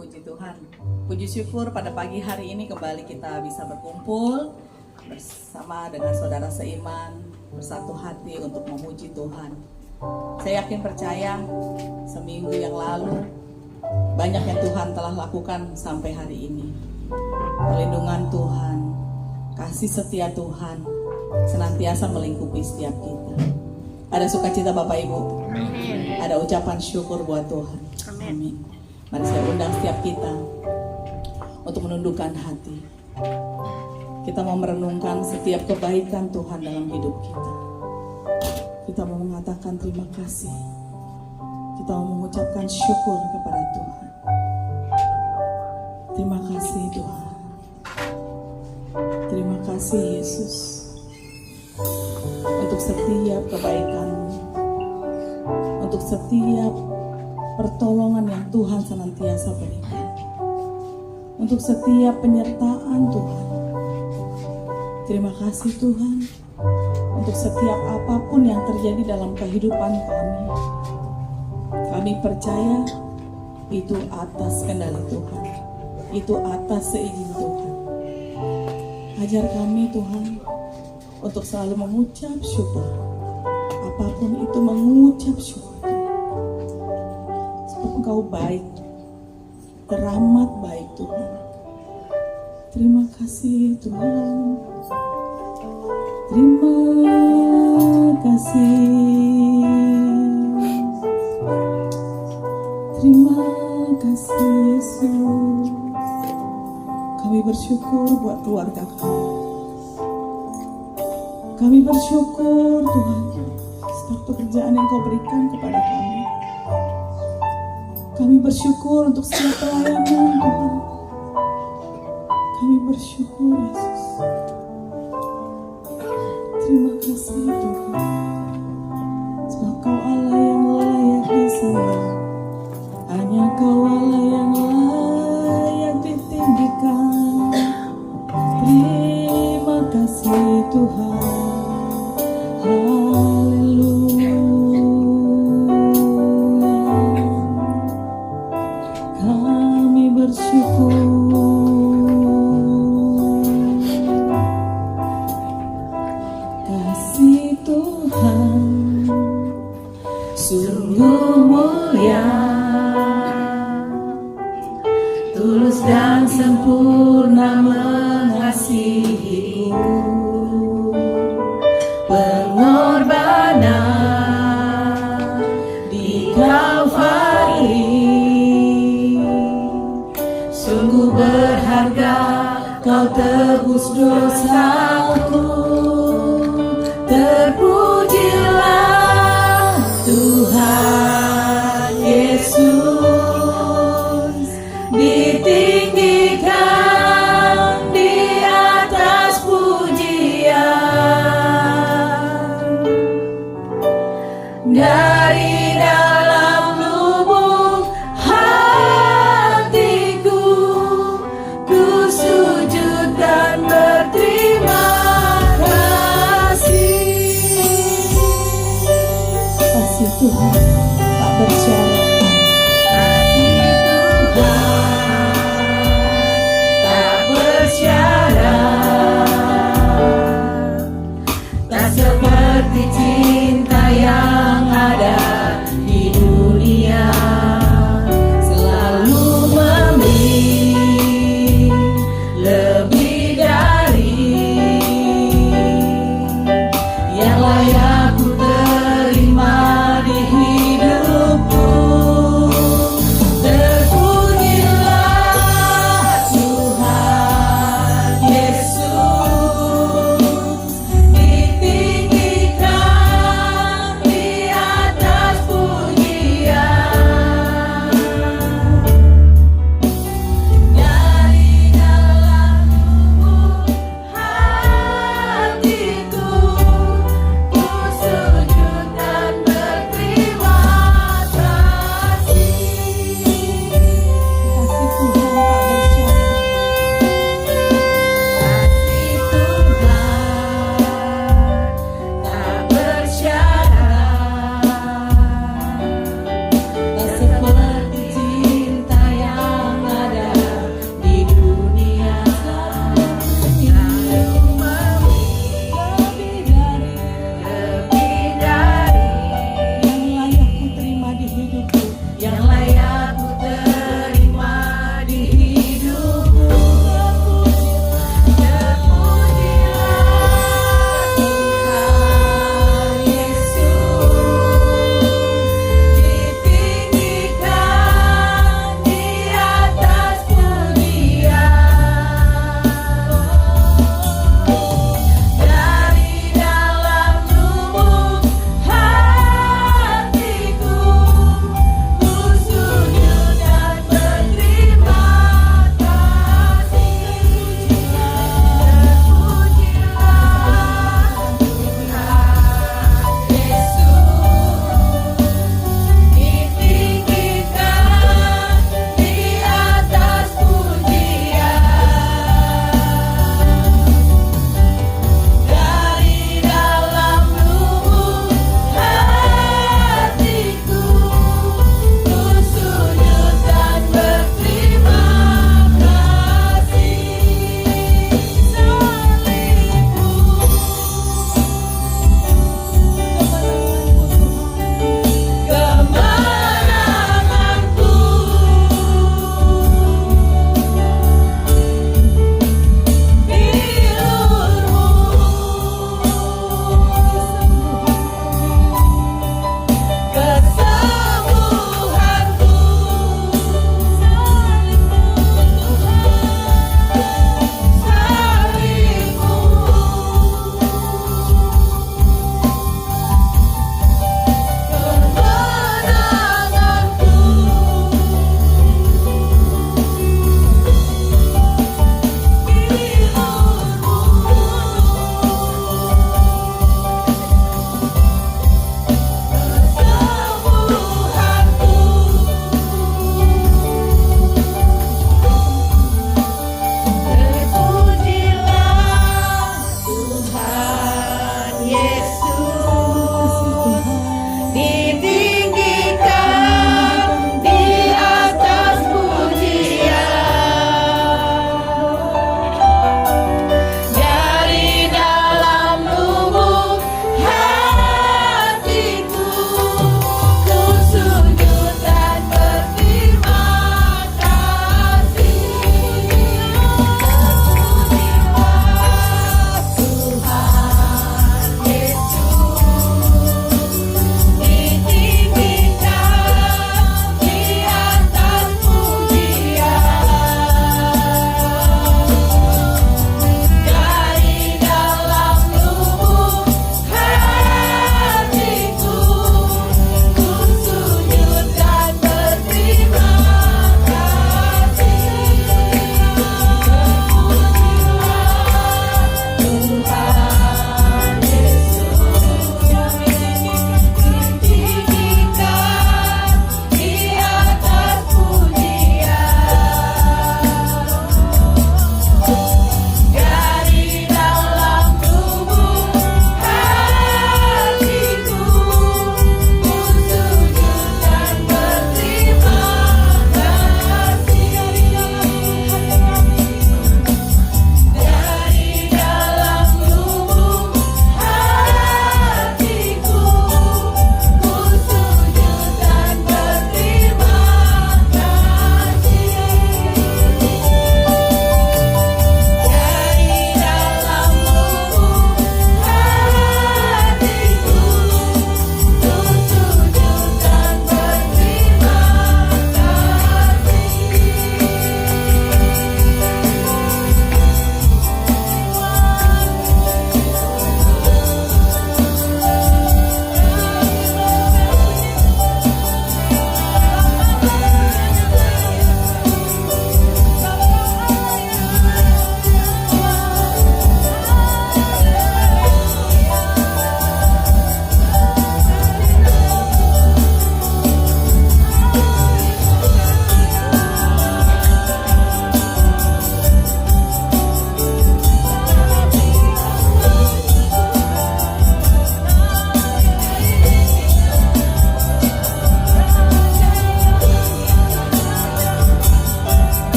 Puji Tuhan. Puji syukur pada pagi hari ini kembali kita bisa berkumpul bersama dengan saudara seiman, bersatu hati untuk memuji Tuhan. Saya yakin percaya seminggu yang lalu banyak yang Tuhan telah lakukan sampai hari ini. Perlindungan Tuhan, kasih setia Tuhan senantiasa melingkupi setiap kita. Ada sukacita Bapak Ibu. Amin. Ada ucapan syukur buat Tuhan. Amin. Mari saya undang setiap kita untuk menundukkan hati. Kita mau merenungkan setiap kebaikan Tuhan dalam hidup kita. Kita mau mengatakan terima kasih. Kita mau mengucapkan syukur kepada Tuhan. Terima kasih Tuhan. Terima kasih Yesus untuk setiap kebaikan-Mu, untuk setiap pertolongan yang Tuhan senantiasa berikan, untuk setiap penyertaan Tuhan. Terima kasih Tuhan untuk setiap apapun yang terjadi dalam kehidupan kami. Kami percaya itu atas kendali Tuhan, itu atas seizin Tuhan. Ajar kami Tuhan untuk selalu mengucap syukur, apapun itu mengucap syukur. Engkau baik, teramat baik Tuhan. Terima kasih Tuhan. Terima kasih. Terima kasih Yesus. Kami bersyukur buat keluarga kami. Kami bersyukur Tuhan setiap pekerjaan yang Kau berikan kepada kami. Kami bersyukur untuk setiap pelayanan Tuhan. Kami bersyukur Yesus. Terima kasih Tuhan. Sebab Kau Allah yang layak disembah. Hanya Kau Allah yang layak ditinggikan. Terima kasih Tuhan. Haleluya. Kami bersyukur. Kasih Tuhan sungguh mulia, tulus dan sempurna mengasihiku. Pengorbanan di Kalvari sungguh berharga, Kau tebus dosaku. Terpujilah Tuhan Yesus, ditinggikan di atas pujian. Dari dalam lubuk hatiku, ku sujud dan berterima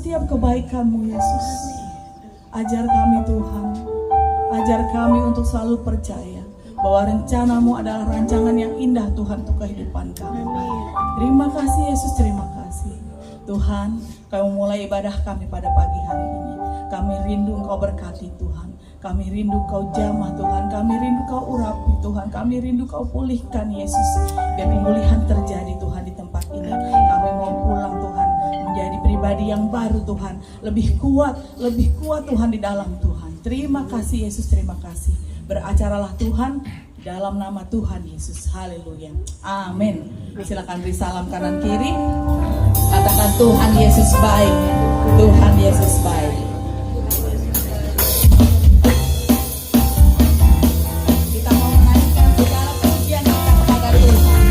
setiap kebaikan-Mu Yesus. Ajar kami Tuhan, ajar kami untuk selalu percaya bahwa rencana-Mu adalah rancangan yang indah Tuhan untuk kehidupan kami. Terima kasih Yesus, terima kasih. Tuhan, kami mulai ibadah kami pada pagi hari ini. Kami rindu Engkau berkati Tuhan. Kami rindu Kau jamah Tuhan. Kami rindu Kau urapi Tuhan. Kami rindu Kau pulihkan Yesus. Biar pemulihan terjadi Tuhan di tempat ini. Kami mau pulang Tuhan menjadi pribadi yang baru Tuhan. Lebih kuat Tuhan di dalam Tuhan. Terima kasih Yesus, terima kasih. Beracaralah Tuhan dalam nama Tuhan Yesus. Haleluya. Amin. Silakan beri salam kanan kiri. Katakan Tuhan Yesus baik. Tuhan Yesus baik. Kita mau menaikkan segala pujian kita kepada Tuhan.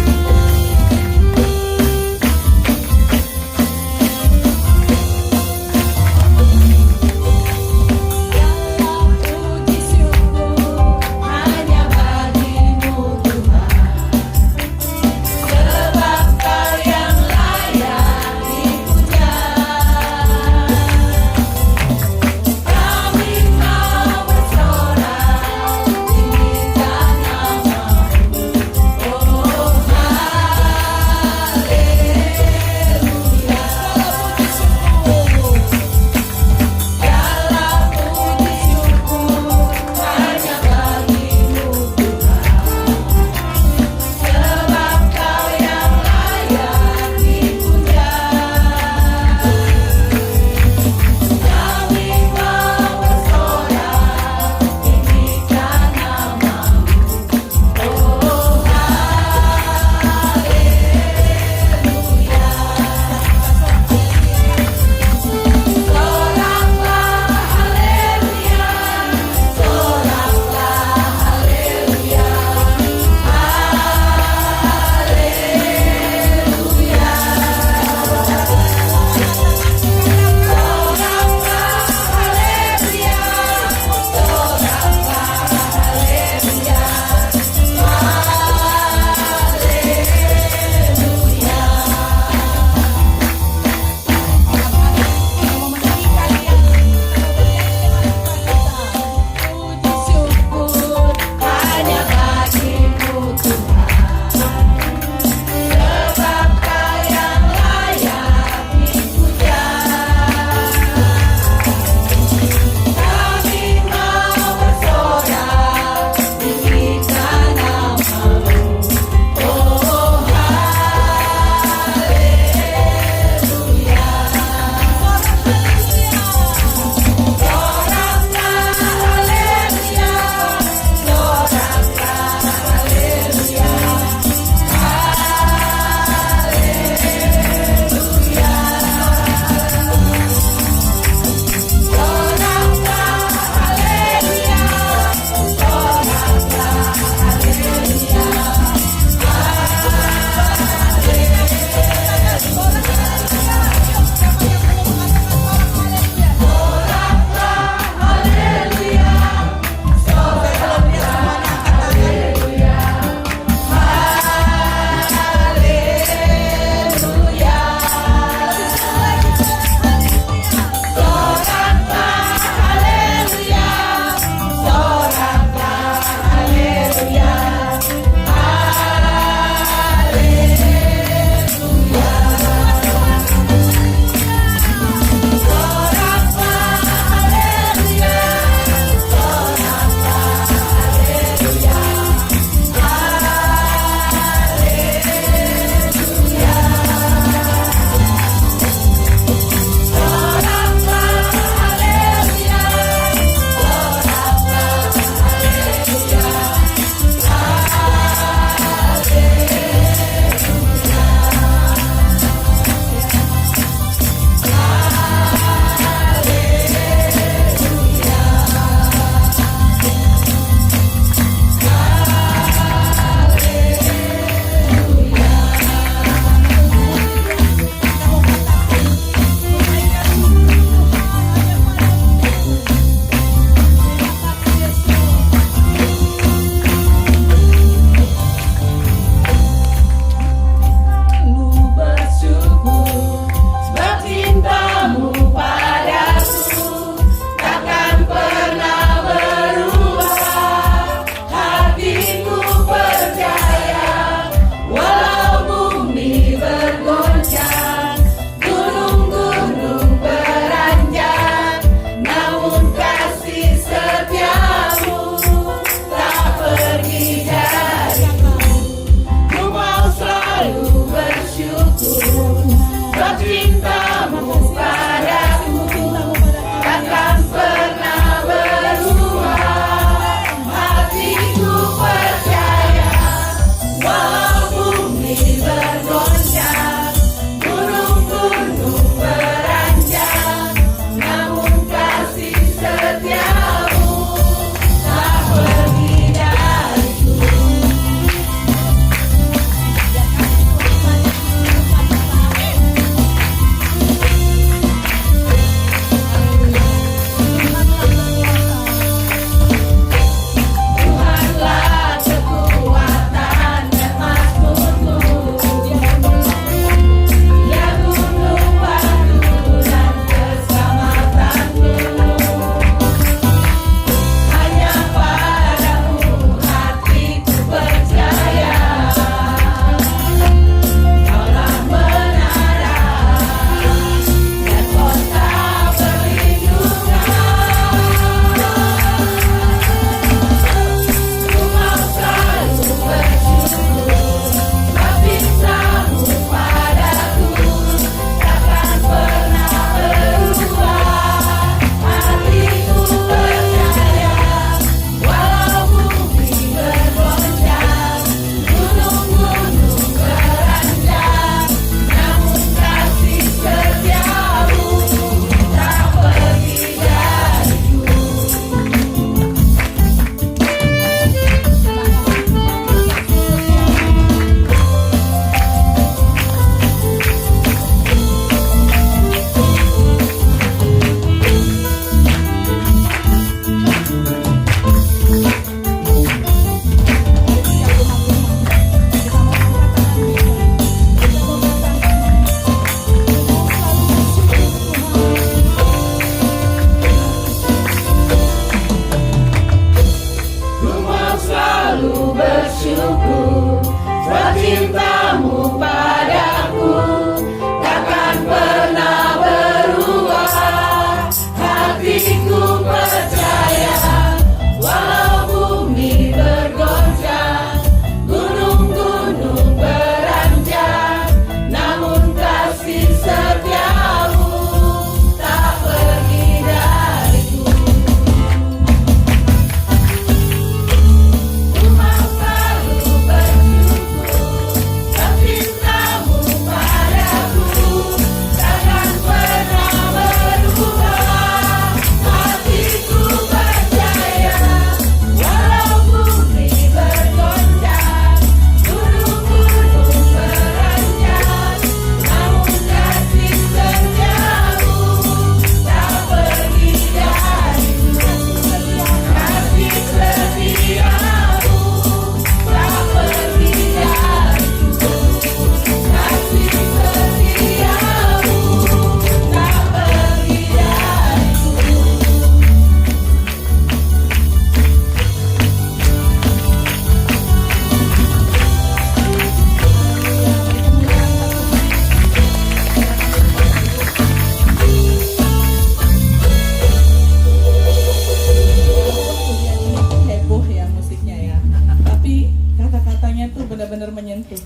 itu.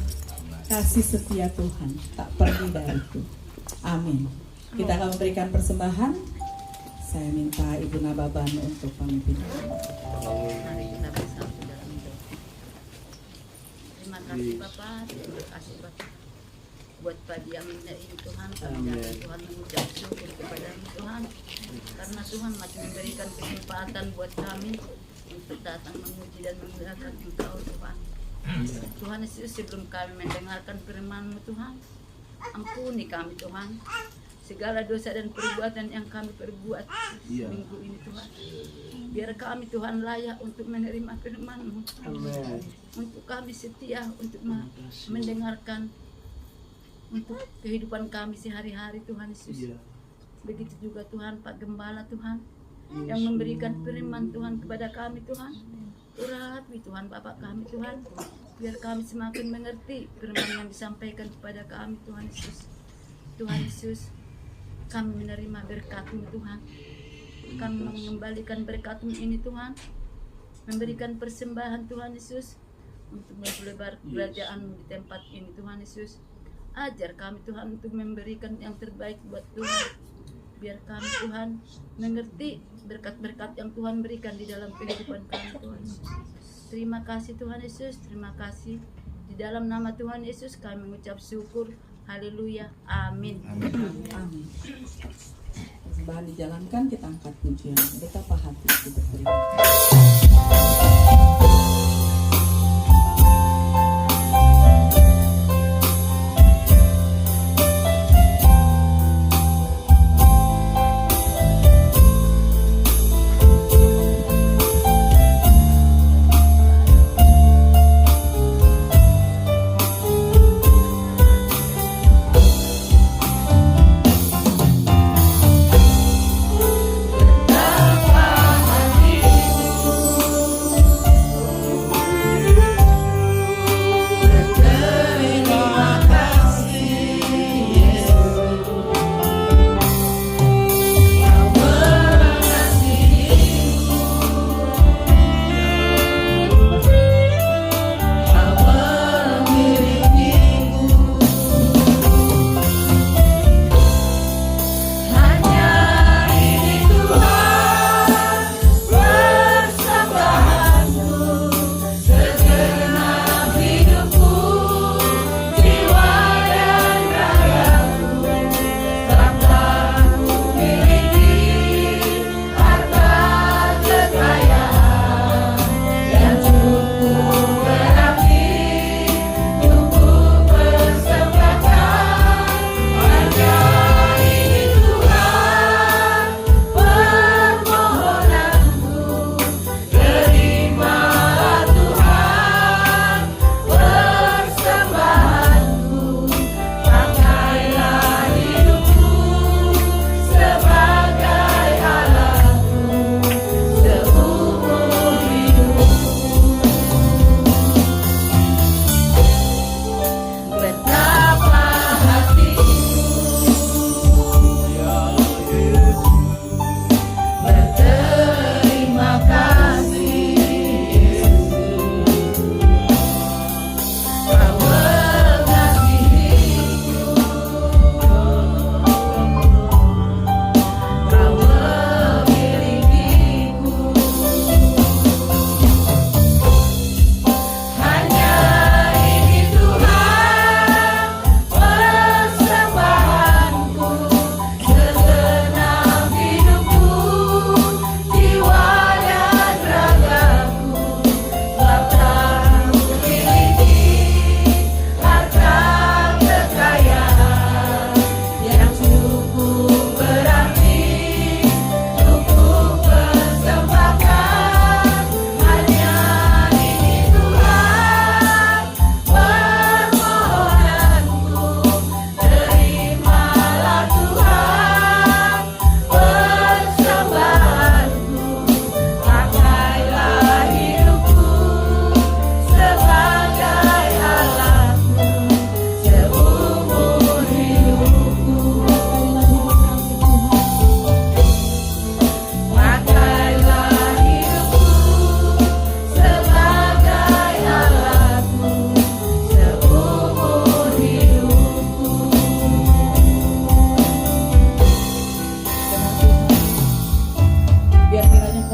Kasih setia Tuhan tak pergi dariku. Amin. Kita akan memberikan persembahan. Saya minta Ibu Nababan untuk pemimpin. Mari kita bersatu dalam doa. Terima kasih Bapak, terima kasih Bapak buat pagi yang indah ini Tuhan. Kami datang Tuhan mengucap syukur kepada Tuhan, karena Tuhan masih memberikan kesempatan buat kami untuk datang memuji dan memuliakan Engkau Tuhan. Tuhan Yesus, sebelum kami mendengarkan firman-Mu Tuhan, ampuni kami Tuhan segala dosa dan perbuatan yang kami perbuat minggu ini Tuhan. Biar kami Tuhan layak untuk menerima firman-Mu. Untuk kami setia untuk mendengarkan untuk kehidupan kami sehari-hari Tuhan Yesus. Begitu juga Tuhan Pak Gembala Tuhan yang memberikan firman Tuhan kepada kami Tuhan. Urapi Tuhan Bapak kami Tuhan, biar kami semakin mengerti firman yang disampaikan kepada kami Tuhan Yesus. Tuhan Yesus, kami menerima berkat-Mu Tuhan. Kami mengembalikan berkat-Mu ini Tuhan, memberikan persembahan Tuhan Yesus untuk melebar kerajaan-Mu di tempat ini Tuhan Yesus. Ajar kami Tuhan untuk memberikan yang terbaik buat Tuhan. Biar kami Tuhan mengerti berkat-berkat yang Tuhan berikan di dalam kehidupan kami Tuhan. Terima kasih Tuhan Yesus, terima kasih. Di dalam nama Tuhan Yesus kami mengucap syukur. Haleluya, amin. Amin. Persembahan dijalankan, kita angkat pujian. Betapa hati kita berterima kasih. Betapa hatiku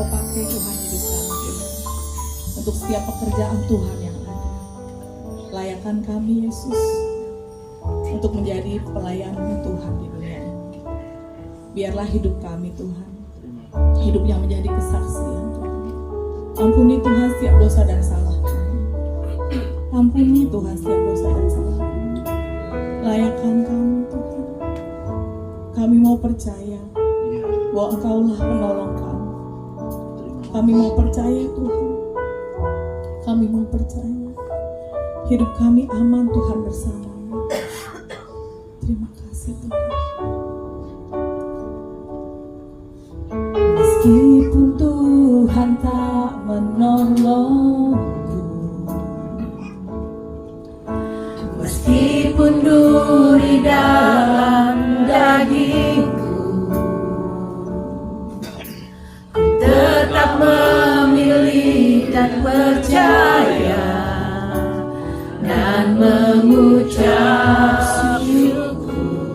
Engkau pakai Tuhan hidup kami Tuhan. Untuk setiap pekerjaan Tuhan yang ada. Layakan kami Yesus untuk menjadi pelayan Tuhan di dunia ini. Biarlah hidup kami Tuhan, hidup yang menjadi kesaksian Tuhan. Ampuni Tuhan setiap dosa dan salah kami. Ampuni Tuhan setiap dosa dan salah kami. Layakan kami Tuhan. Kami mau percaya bahwa Engkaulah penolong kami. Kami mau percaya Tuhan. Kami mau percaya hidup kami aman Tuhan bersama-mu. Terima kasih Tuhan. Meskipun Tuhan tak menolongku, Meskipun duri dalam dagingku, ku tetap memilih dan percaya dan mengucap syukur.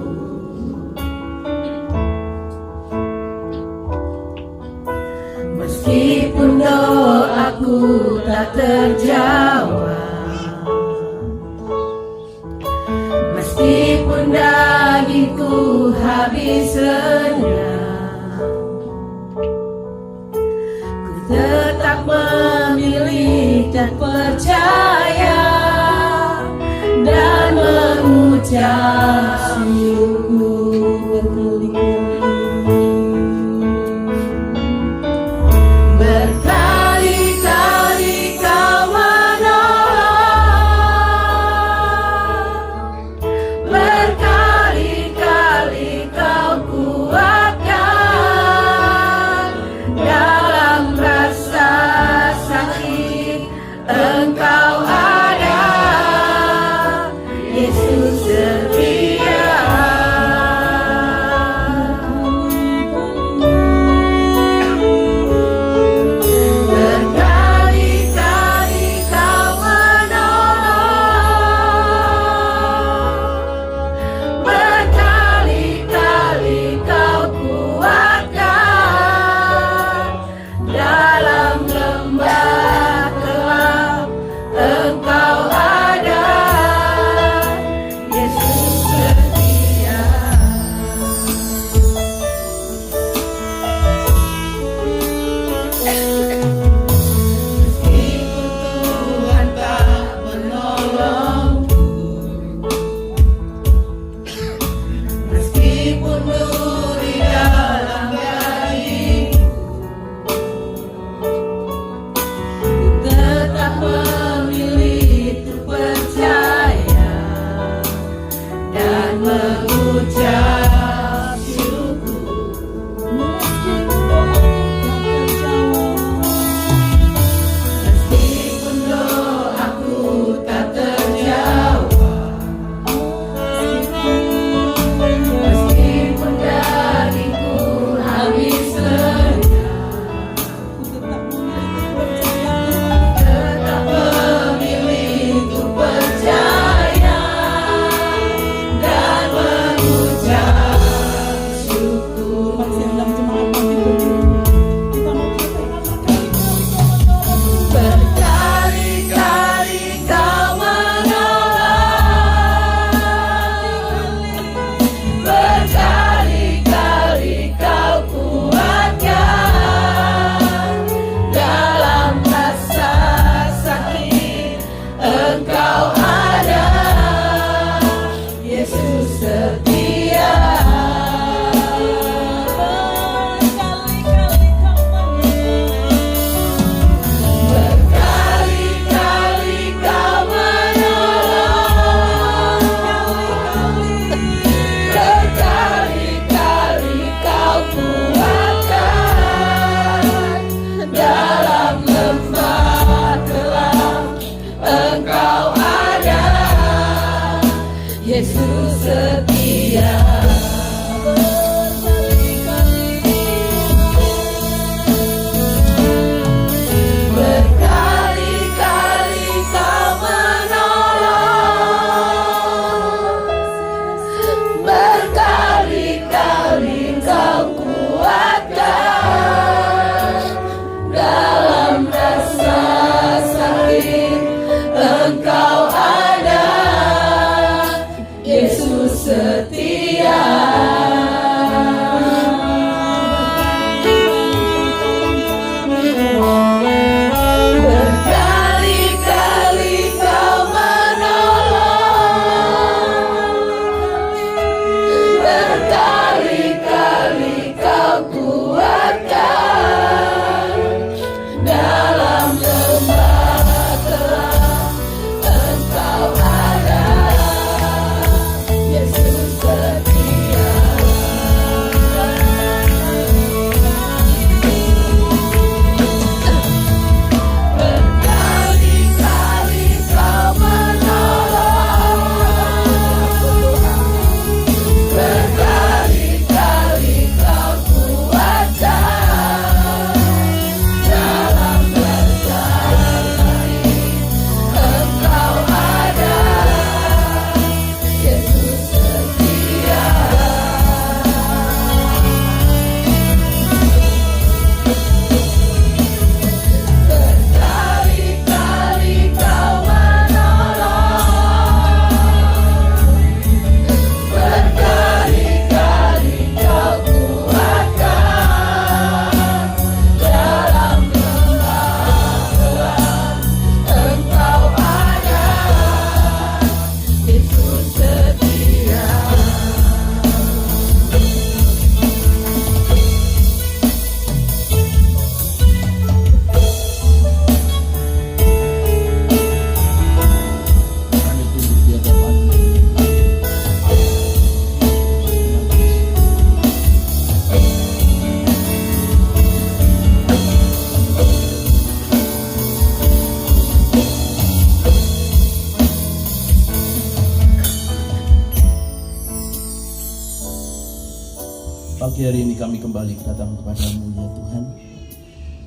Meskipun doaku tak terjawab, meskipun dagingku habis lenyap, ku tetap memilih dan percaya dan mengucap syukur berkali-kali. Berkali-kali Kau menolong, berkali-kali Kau kuatkan, dalam rasa sakit Engkau ada, Yesus setia. Pagi hari ini kami kembali datang kepadamu ya Tuhan,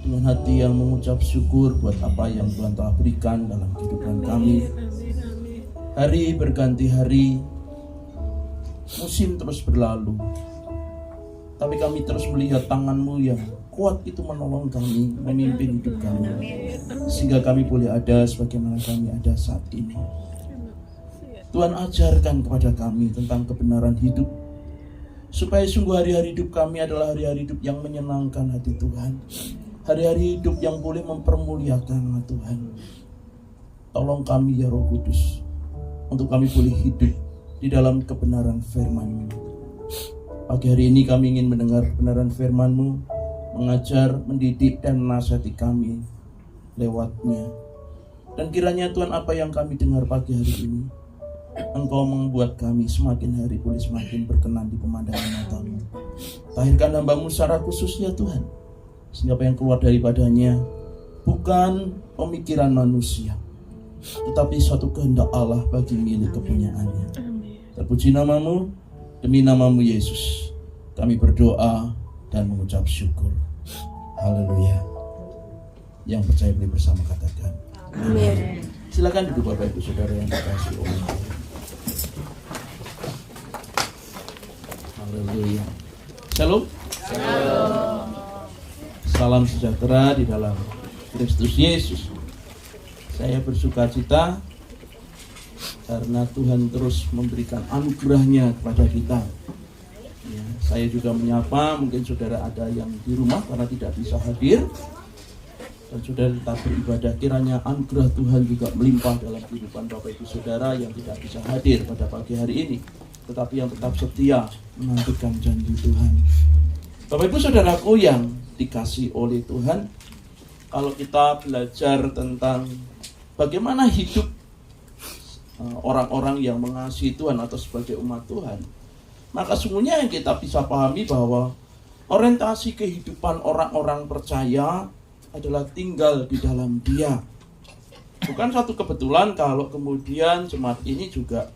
dengan hati yang mengucap syukur buat apa yang Tuhan telah berikan dalam kehidupan kami. Hari berganti hari, musim terus berlalu, tapi kami terus melihat tangan-Mu yang kuat itu menolong kami, memimpin hidup kami, sehingga kami boleh ada sebagaimana kami ada saat ini. Tuhan, ajarkan kepada kami tentang kebenaran hidup, supaya sungguh hari-hari hidup kami adalah hari-hari hidup yang menyenangkan hati Tuhan, hari-hari hidup yang boleh mempermuliakan nama Tuhan. Tolong kami ya Roh Kudus, untuk kami boleh hidup di dalam kebenaran firman-Mu. Pagi hari ini kami ingin mendengar kebenaran firman-Mu, mengajar, mendidik, dan menasihati kami lewatnya. Dan kiranya Tuhan, apa yang kami dengar pagi hari ini, Engkau membuat kami semakin hari boleh semakin berkenan di pemandangan mata-Mu. Tahirkan hamba-Mu secara khusus ya Tuhan, sehingga apa yang keluar daripadanya bukan pemikiran manusia, tetapi suatu kehendak Allah bagi milik kepunyaannya. Terpuji nama-Mu, demi nama-Mu Yesus kami berdoa dan mengucap syukur. Haleluya. Yang percaya boleh bersama katakan amin. Silakan duduk Bapak Ibu Saudara yang dikasihi oleh Allah. Haleluya. Shalom. Salam sejahtera di dalam Kristus Yesus. Saya bersukacita karena Tuhan terus memberikan anugerah-Nya kepada kita. Ya, saya juga menyapa, mungkin saudara ada yang di rumah karena tidak bisa hadir, dan saudara tetap beribadah. Kiranya anugerah Tuhan juga melimpah dalam kehidupan Bapak Ibu Saudara yang tidak bisa hadir pada pagi hari ini, tetapi yang tetap setia menantikan janji Tuhan. Bapak Ibu Saudaraku yang dikasihi oleh Tuhan, kalau kita belajar tentang bagaimana hidup orang-orang yang mengasihi Tuhan atau sebagai umat Tuhan, maka sungguhnya yang kita bisa pahami bahwa orientasi kehidupan orang-orang percaya adalah tinggal di dalam Dia. Bukan satu kebetulan kalau kemudian jemaat ini juga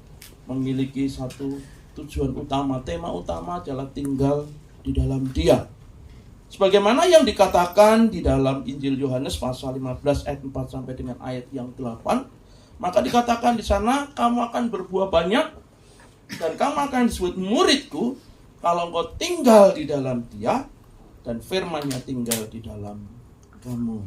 memiliki satu tujuan utama, tema utama adalah tinggal di dalam Dia. Sebagaimana yang dikatakan di dalam Injil Yohanes pasal 15 ayat 4 sampai dengan ayat yang 8, maka dikatakan di sana, kamu akan berbuah banyak dan kamu akan disebut muridku kalau engkau tinggal di dalam Dia dan firman-Nya tinggal di dalam kamu.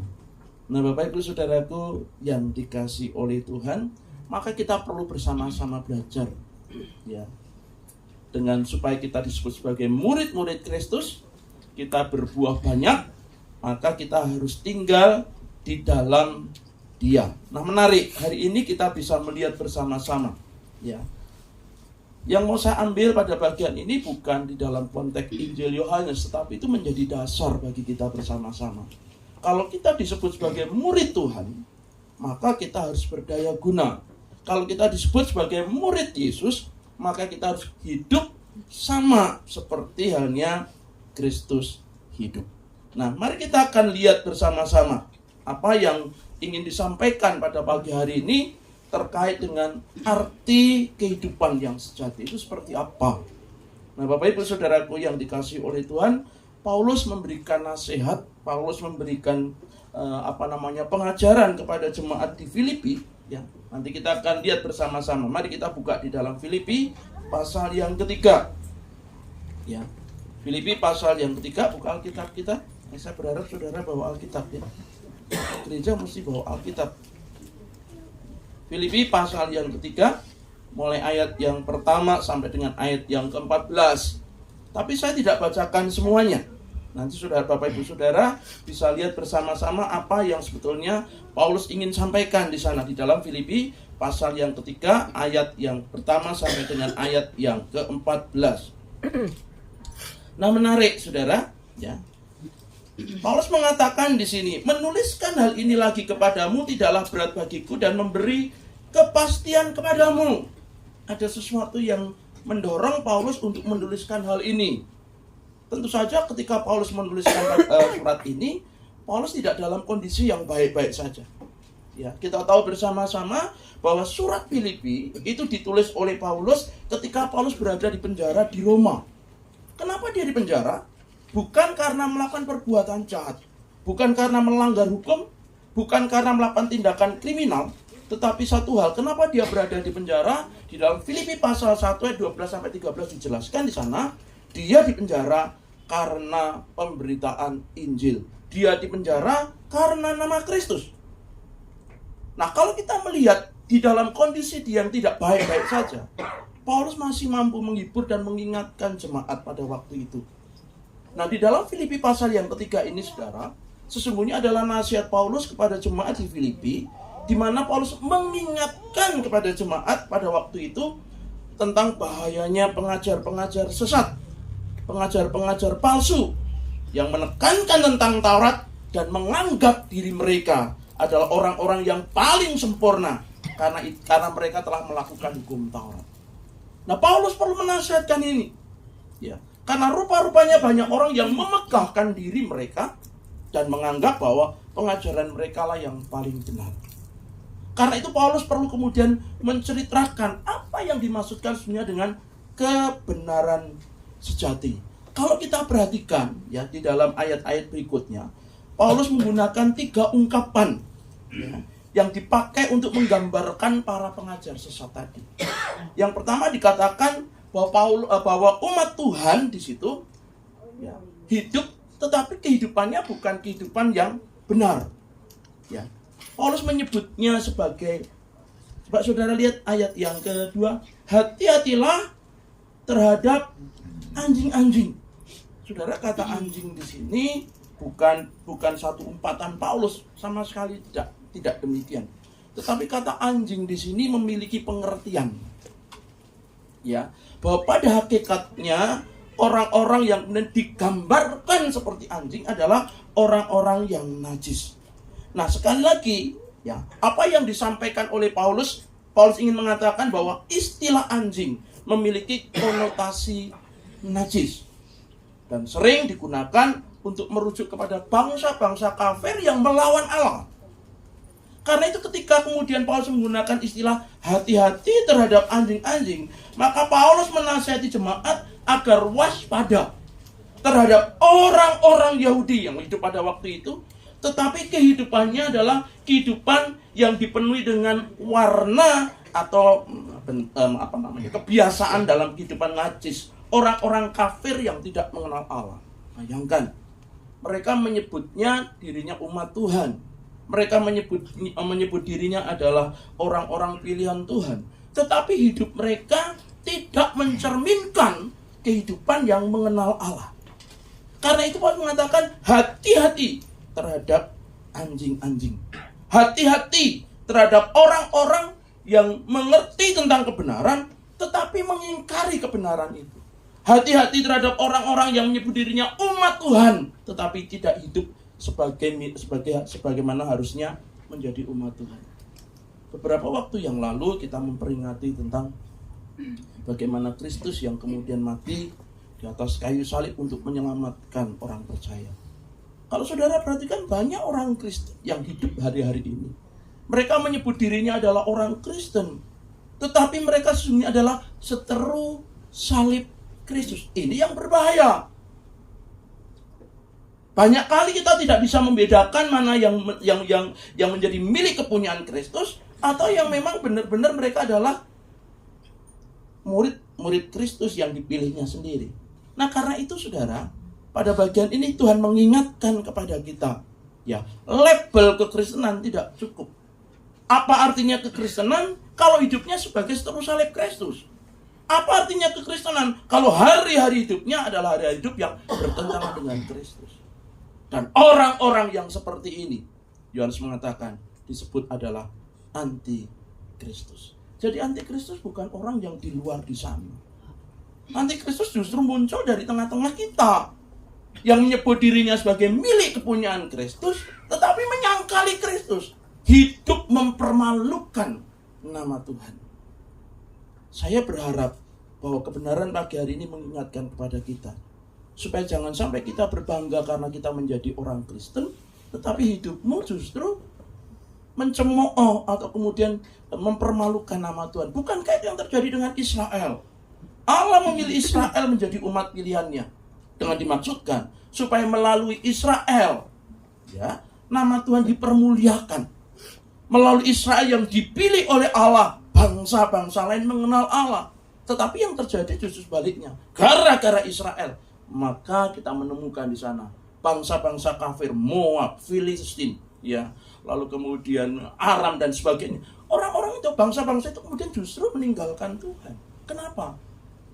Nah, Bapak Ibu Saudaraku yang dikasihi oleh Tuhan, maka kita perlu bersama-sama belajar ya. Dengan supaya kita disebut sebagai murid-murid Kristus, kita berbuah banyak, maka kita harus tinggal di dalam Dia. Nah, menarik, hari ini kita bisa melihat bersama-sama ya. Yang mau saya ambil pada bagian ini bukan di dalam konteks Injil Yohanes, tetapi itu menjadi dasar bagi kita bersama-sama. Kalau kita disebut sebagai murid Tuhan, maka kita harus berdaya guna. Kalau kita disebut sebagai murid Yesus, maka kita harus hidup sama seperti halnya Kristus hidup. Nah, mari kita akan lihat bersama-sama apa yang ingin disampaikan pada pagi hari ini terkait dengan arti kehidupan yang sejati itu seperti apa. Nah, Bapak Ibu Saudaraku yang dikasihi oleh Tuhan, Paulus memberikan nasihat, Paulus memberikan pengajaran kepada jemaat di Filipi ya. Nanti kita akan lihat bersama-sama. Mari kita buka di dalam Filipi pasal yang ketiga. Ya. Filipi pasal yang ketiga, buka Alkitab kita. Saya berharap saudara bawa Alkitab ya. Gereja mesti bawa Alkitab. Filipi pasal yang ketiga, mulai ayat yang pertama sampai dengan ayat yang ke-14. Tapi saya tidak bacakan semuanya. Nanti saudara, Bapak Ibu Saudara bisa lihat bersama-sama apa yang sebetulnya Paulus ingin sampaikan di sana di dalam Filipi pasal yang ketiga, ayat yang pertama sampai dengan ayat yang ke-14. Nah, menarik saudara, ya. Paulus mengatakan di sini, menuliskan hal ini lagi kepadamu tidaklah berat bagiku dan memberi kepastian kepadamu. Ada sesuatu yang mendorong Paulus untuk menuliskan hal ini. Tentu saja ketika Paulus menuliskan surat ini, Paulus tidak dalam kondisi yang baik-baik saja. Ya, kita tahu bersama-sama bahwa surat Filipi itu ditulis oleh Paulus ketika Paulus berada di penjara di Roma. Kenapa dia dipenjara? Bukan karena melakukan perbuatan jahat, bukan karena melanggar hukum, bukan karena melakukan tindakan kriminal, tetapi satu hal, kenapa dia berada di penjara? Di dalam Filipi pasal 1 ayat 12-13 dijelaskan di sana, dia dipenjara karena pemberitaan Injil. Dia dipenjara karena nama Kristus. Nah, kalau kita melihat di dalam kondisi dia yang tidak baik-baik saja, Paulus masih mampu menghibur dan mengingatkan jemaat pada waktu itu. Nah, di dalam Filipi pasal yang ketiga ini, saudara, sesungguhnya adalah nasihat Paulus kepada jemaat di Filipi, di mana Paulus mengingatkan kepada jemaat pada waktu itu tentang bahayanya pengajar-pengajar sesat, pengajar-pengajar palsu yang menekankan tentang Taurat dan menganggap diri mereka adalah orang-orang yang paling sempurna karena mereka telah melakukan hukum Taurat. Nah, Paulus perlu menasihatkan ini, ya, karena rupa-rupanya banyak orang yang memegahkan diri mereka dan menganggap bahwa pengajaran mereka lah yang paling benar. Karena itu Paulus perlu kemudian menceritakan apa yang dimaksudkan sebenarnya dengan kebenaran sejati. Kalau kita perhatikan ya di dalam ayat-ayat berikutnya, Paulus menggunakan 3 ungkapan ya, yang dipakai untuk menggambarkan para pengajar sesat tadi. Yang pertama dikatakan bahwa umat Tuhan di situ ya, hidup, tetapi kehidupannya bukan kehidupan yang benar. Ya, Paulus menyebutnya sebagai, coba saudara lihat ayat yang kedua, hati-hatilah terhadap anjing-anjing. Saudara, kata anjing di sini bukan satu umpatan Paulus, sama sekali tidak demikian. Tetapi kata anjing di sini memiliki pengertian, ya, bahwa pada hakikatnya orang-orang yang digambarkan seperti anjing adalah orang-orang yang najis. Nah, sekali lagi, ya, apa yang disampaikan oleh Paulus ingin mengatakan bahwa istilah anjing memiliki konotasi najis dan sering digunakan untuk merujuk kepada bangsa-bangsa kafir yang melawan Allah. Karena itu ketika kemudian Paulus menggunakan istilah hati-hati terhadap anjing-anjing, maka Paulus menasihati jemaat agar waspada terhadap orang-orang Yahudi yang hidup pada waktu itu, tetapi kehidupannya adalah kehidupan yang dipenuhi dengan warna atau kebiasaan dalam kehidupan najis. Orang-orang kafir yang tidak mengenal Allah. Bayangkan, mereka menyebutnya dirinya umat Tuhan. Mereka menyebut dirinya adalah orang-orang pilihan Tuhan. Tetapi hidup mereka tidak mencerminkan kehidupan yang mengenal Allah. Karena itu Paulus mengatakan hati-hati terhadap anjing-anjing. Hati-hati terhadap orang-orang yang mengerti tentang kebenaran tetapi mengingkari kebenaran itu. Hati-hati terhadap orang-orang yang menyebut dirinya umat Tuhan tetapi tidak hidup sebagaimana harusnya menjadi umat Tuhan. Beberapa waktu yang lalu kita memperingati tentang bagaimana Kristus yang kemudian mati di atas kayu salib untuk menyelamatkan orang percaya. Kalau saudara perhatikan, banyak orang Kristen yang hidup hari-hari ini, mereka menyebut dirinya adalah orang Kristen, tetapi mereka sesungguhnya adalah seteru salib Kristus. Ini yang berbahaya. Banyak kali kita tidak bisa membedakan mana yang menjadi milik kepunyaan Kristus atau yang memang benar-benar mereka adalah murid Kristus yang dipilihnya sendiri. Nah, karena itu saudara, pada bagian ini Tuhan mengingatkan kepada kita, ya, label kekristenan tidak cukup. Apa artinya kekristenan kalau hidupnya sebagai seteru salib Kristus? Apa artinya kekristenan kalau hari-hari hidupnya adalah hari-hari hidup yang bertentangan dengan Kristus? Dan orang-orang yang seperti ini, Yohanes mengatakan, disebut adalah anti-Kristus. Jadi anti-Kristus bukan orang yang di luar di sana. Anti-Kristus justru muncul dari tengah-tengah kita, yang menyebut dirinya sebagai milik kepunyaan Kristus, tetapi menyangkali Kristus, hidup mempermalukan nama Tuhan. Saya berharap bahwa kebenaran pagi hari ini mengingatkan kepada kita, supaya jangan sampai kita berbangga karena kita menjadi orang Kristen, tetapi hidupmu justru mencemooh atau kemudian mempermalukan nama Tuhan. Bukankah itu yang terjadi dengan Israel? Allah memilih Israel menjadi umat pilihannya dengan dimaksudkan supaya melalui Israel, ya, nama Tuhan dipermuliakan. Melalui Israel yang dipilih oleh Allah, bangsa-bangsa lain mengenal Allah. Tetapi yang terjadi justru sebaliknya. Gara-gara Israel, maka kita menemukan di sana bangsa-bangsa kafir, Moab, Filistin, ya, lalu kemudian Aram dan sebagainya. Orang-orang itu, bangsa-bangsa itu kemudian justru meninggalkan Tuhan. Kenapa?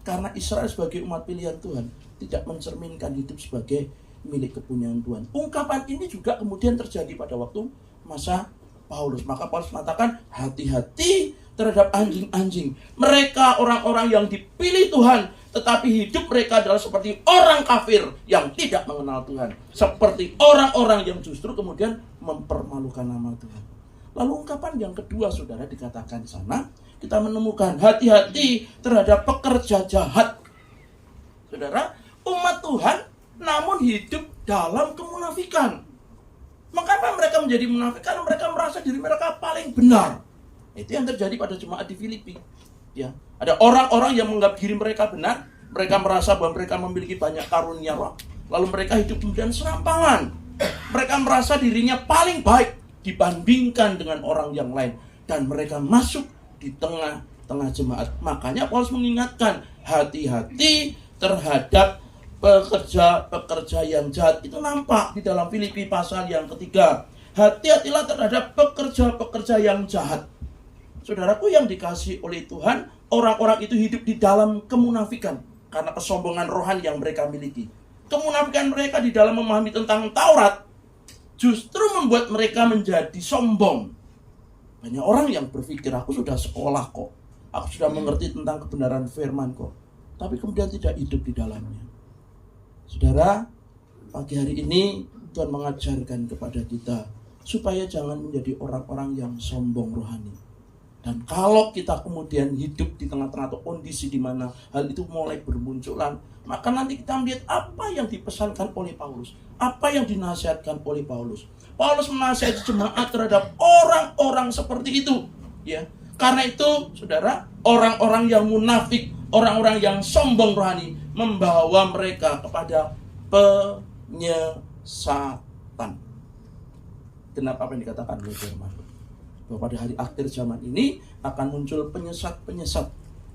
Karena Israel sebagai umat pilihan Tuhan tidak mencerminkan hidup sebagai milik kepunyaan Tuhan. Ungkapan ini juga kemudian terjadi pada waktu masa Paulus. Maka Paulus mengatakan, hati-hati terhadap anjing-anjing. Mereka orang-orang yang dipilih Tuhan, tetapi hidup mereka adalah seperti orang kafir yang tidak mengenal Tuhan. Seperti orang-orang yang justru kemudian mempermalukan nama Tuhan. Lalu ungkapan yang kedua, saudara, dikatakan di sana, kita menemukan hati-hati terhadap pekerja jahat. Saudara, umat Tuhan namun hidup dalam kemunafikan. Mengapa mereka menjadi munafik? Karena mereka merasa diri mereka paling benar. Itu yang terjadi pada jemaat di Filipi. Ya, ada orang-orang yang menganggap diri mereka benar. Mereka merasa bahwa mereka memiliki banyak karunia roh. Lalu mereka hidup kemudian serampangan. Mereka merasa dirinya paling baik dibandingkan dengan orang yang lain. Dan mereka masuk di tengah-tengah jemaat. Makanya Paulus mengingatkan, hati-hati terhadap pekerja-pekerja yang jahat. Itu nampak di dalam Filipi pasal yang ketiga. Hati-hatilah terhadap pekerja-pekerja yang jahat. Saudaraku yang dikasihi oleh Tuhan, orang-orang itu hidup di dalam kemunafikan karena kesombongan rohani yang mereka miliki. Kemunafikan mereka di dalam memahami tentang Taurat justru membuat mereka menjadi sombong. Banyak orang yang berpikir, aku sudah sekolah kok, aku sudah mengerti tentang kebenaran firman kok, tapi kemudian tidak hidup di dalamnya. Saudara, pagi hari ini Tuhan mengajarkan kepada kita supaya jangan menjadi orang-orang yang sombong rohani. Dan kalau kita kemudian hidup di tengah-tengah atau kondisi di mana hal itu mulai bermunculan, maka nanti kita melihat apa yang dipesankan oleh Paulus, apa yang dinasihatkan oleh Paulus. Paulus menasihati jemaat terhadap orang-orang seperti itu, ya. Karena itu, saudara, orang-orang yang munafik, orang-orang yang sombong rohani membawa mereka kepada penyesatan. Kenapa apa yang dikatakan oleh firman? Bahwa pada hari akhir zaman ini akan muncul penyesat-penyesat.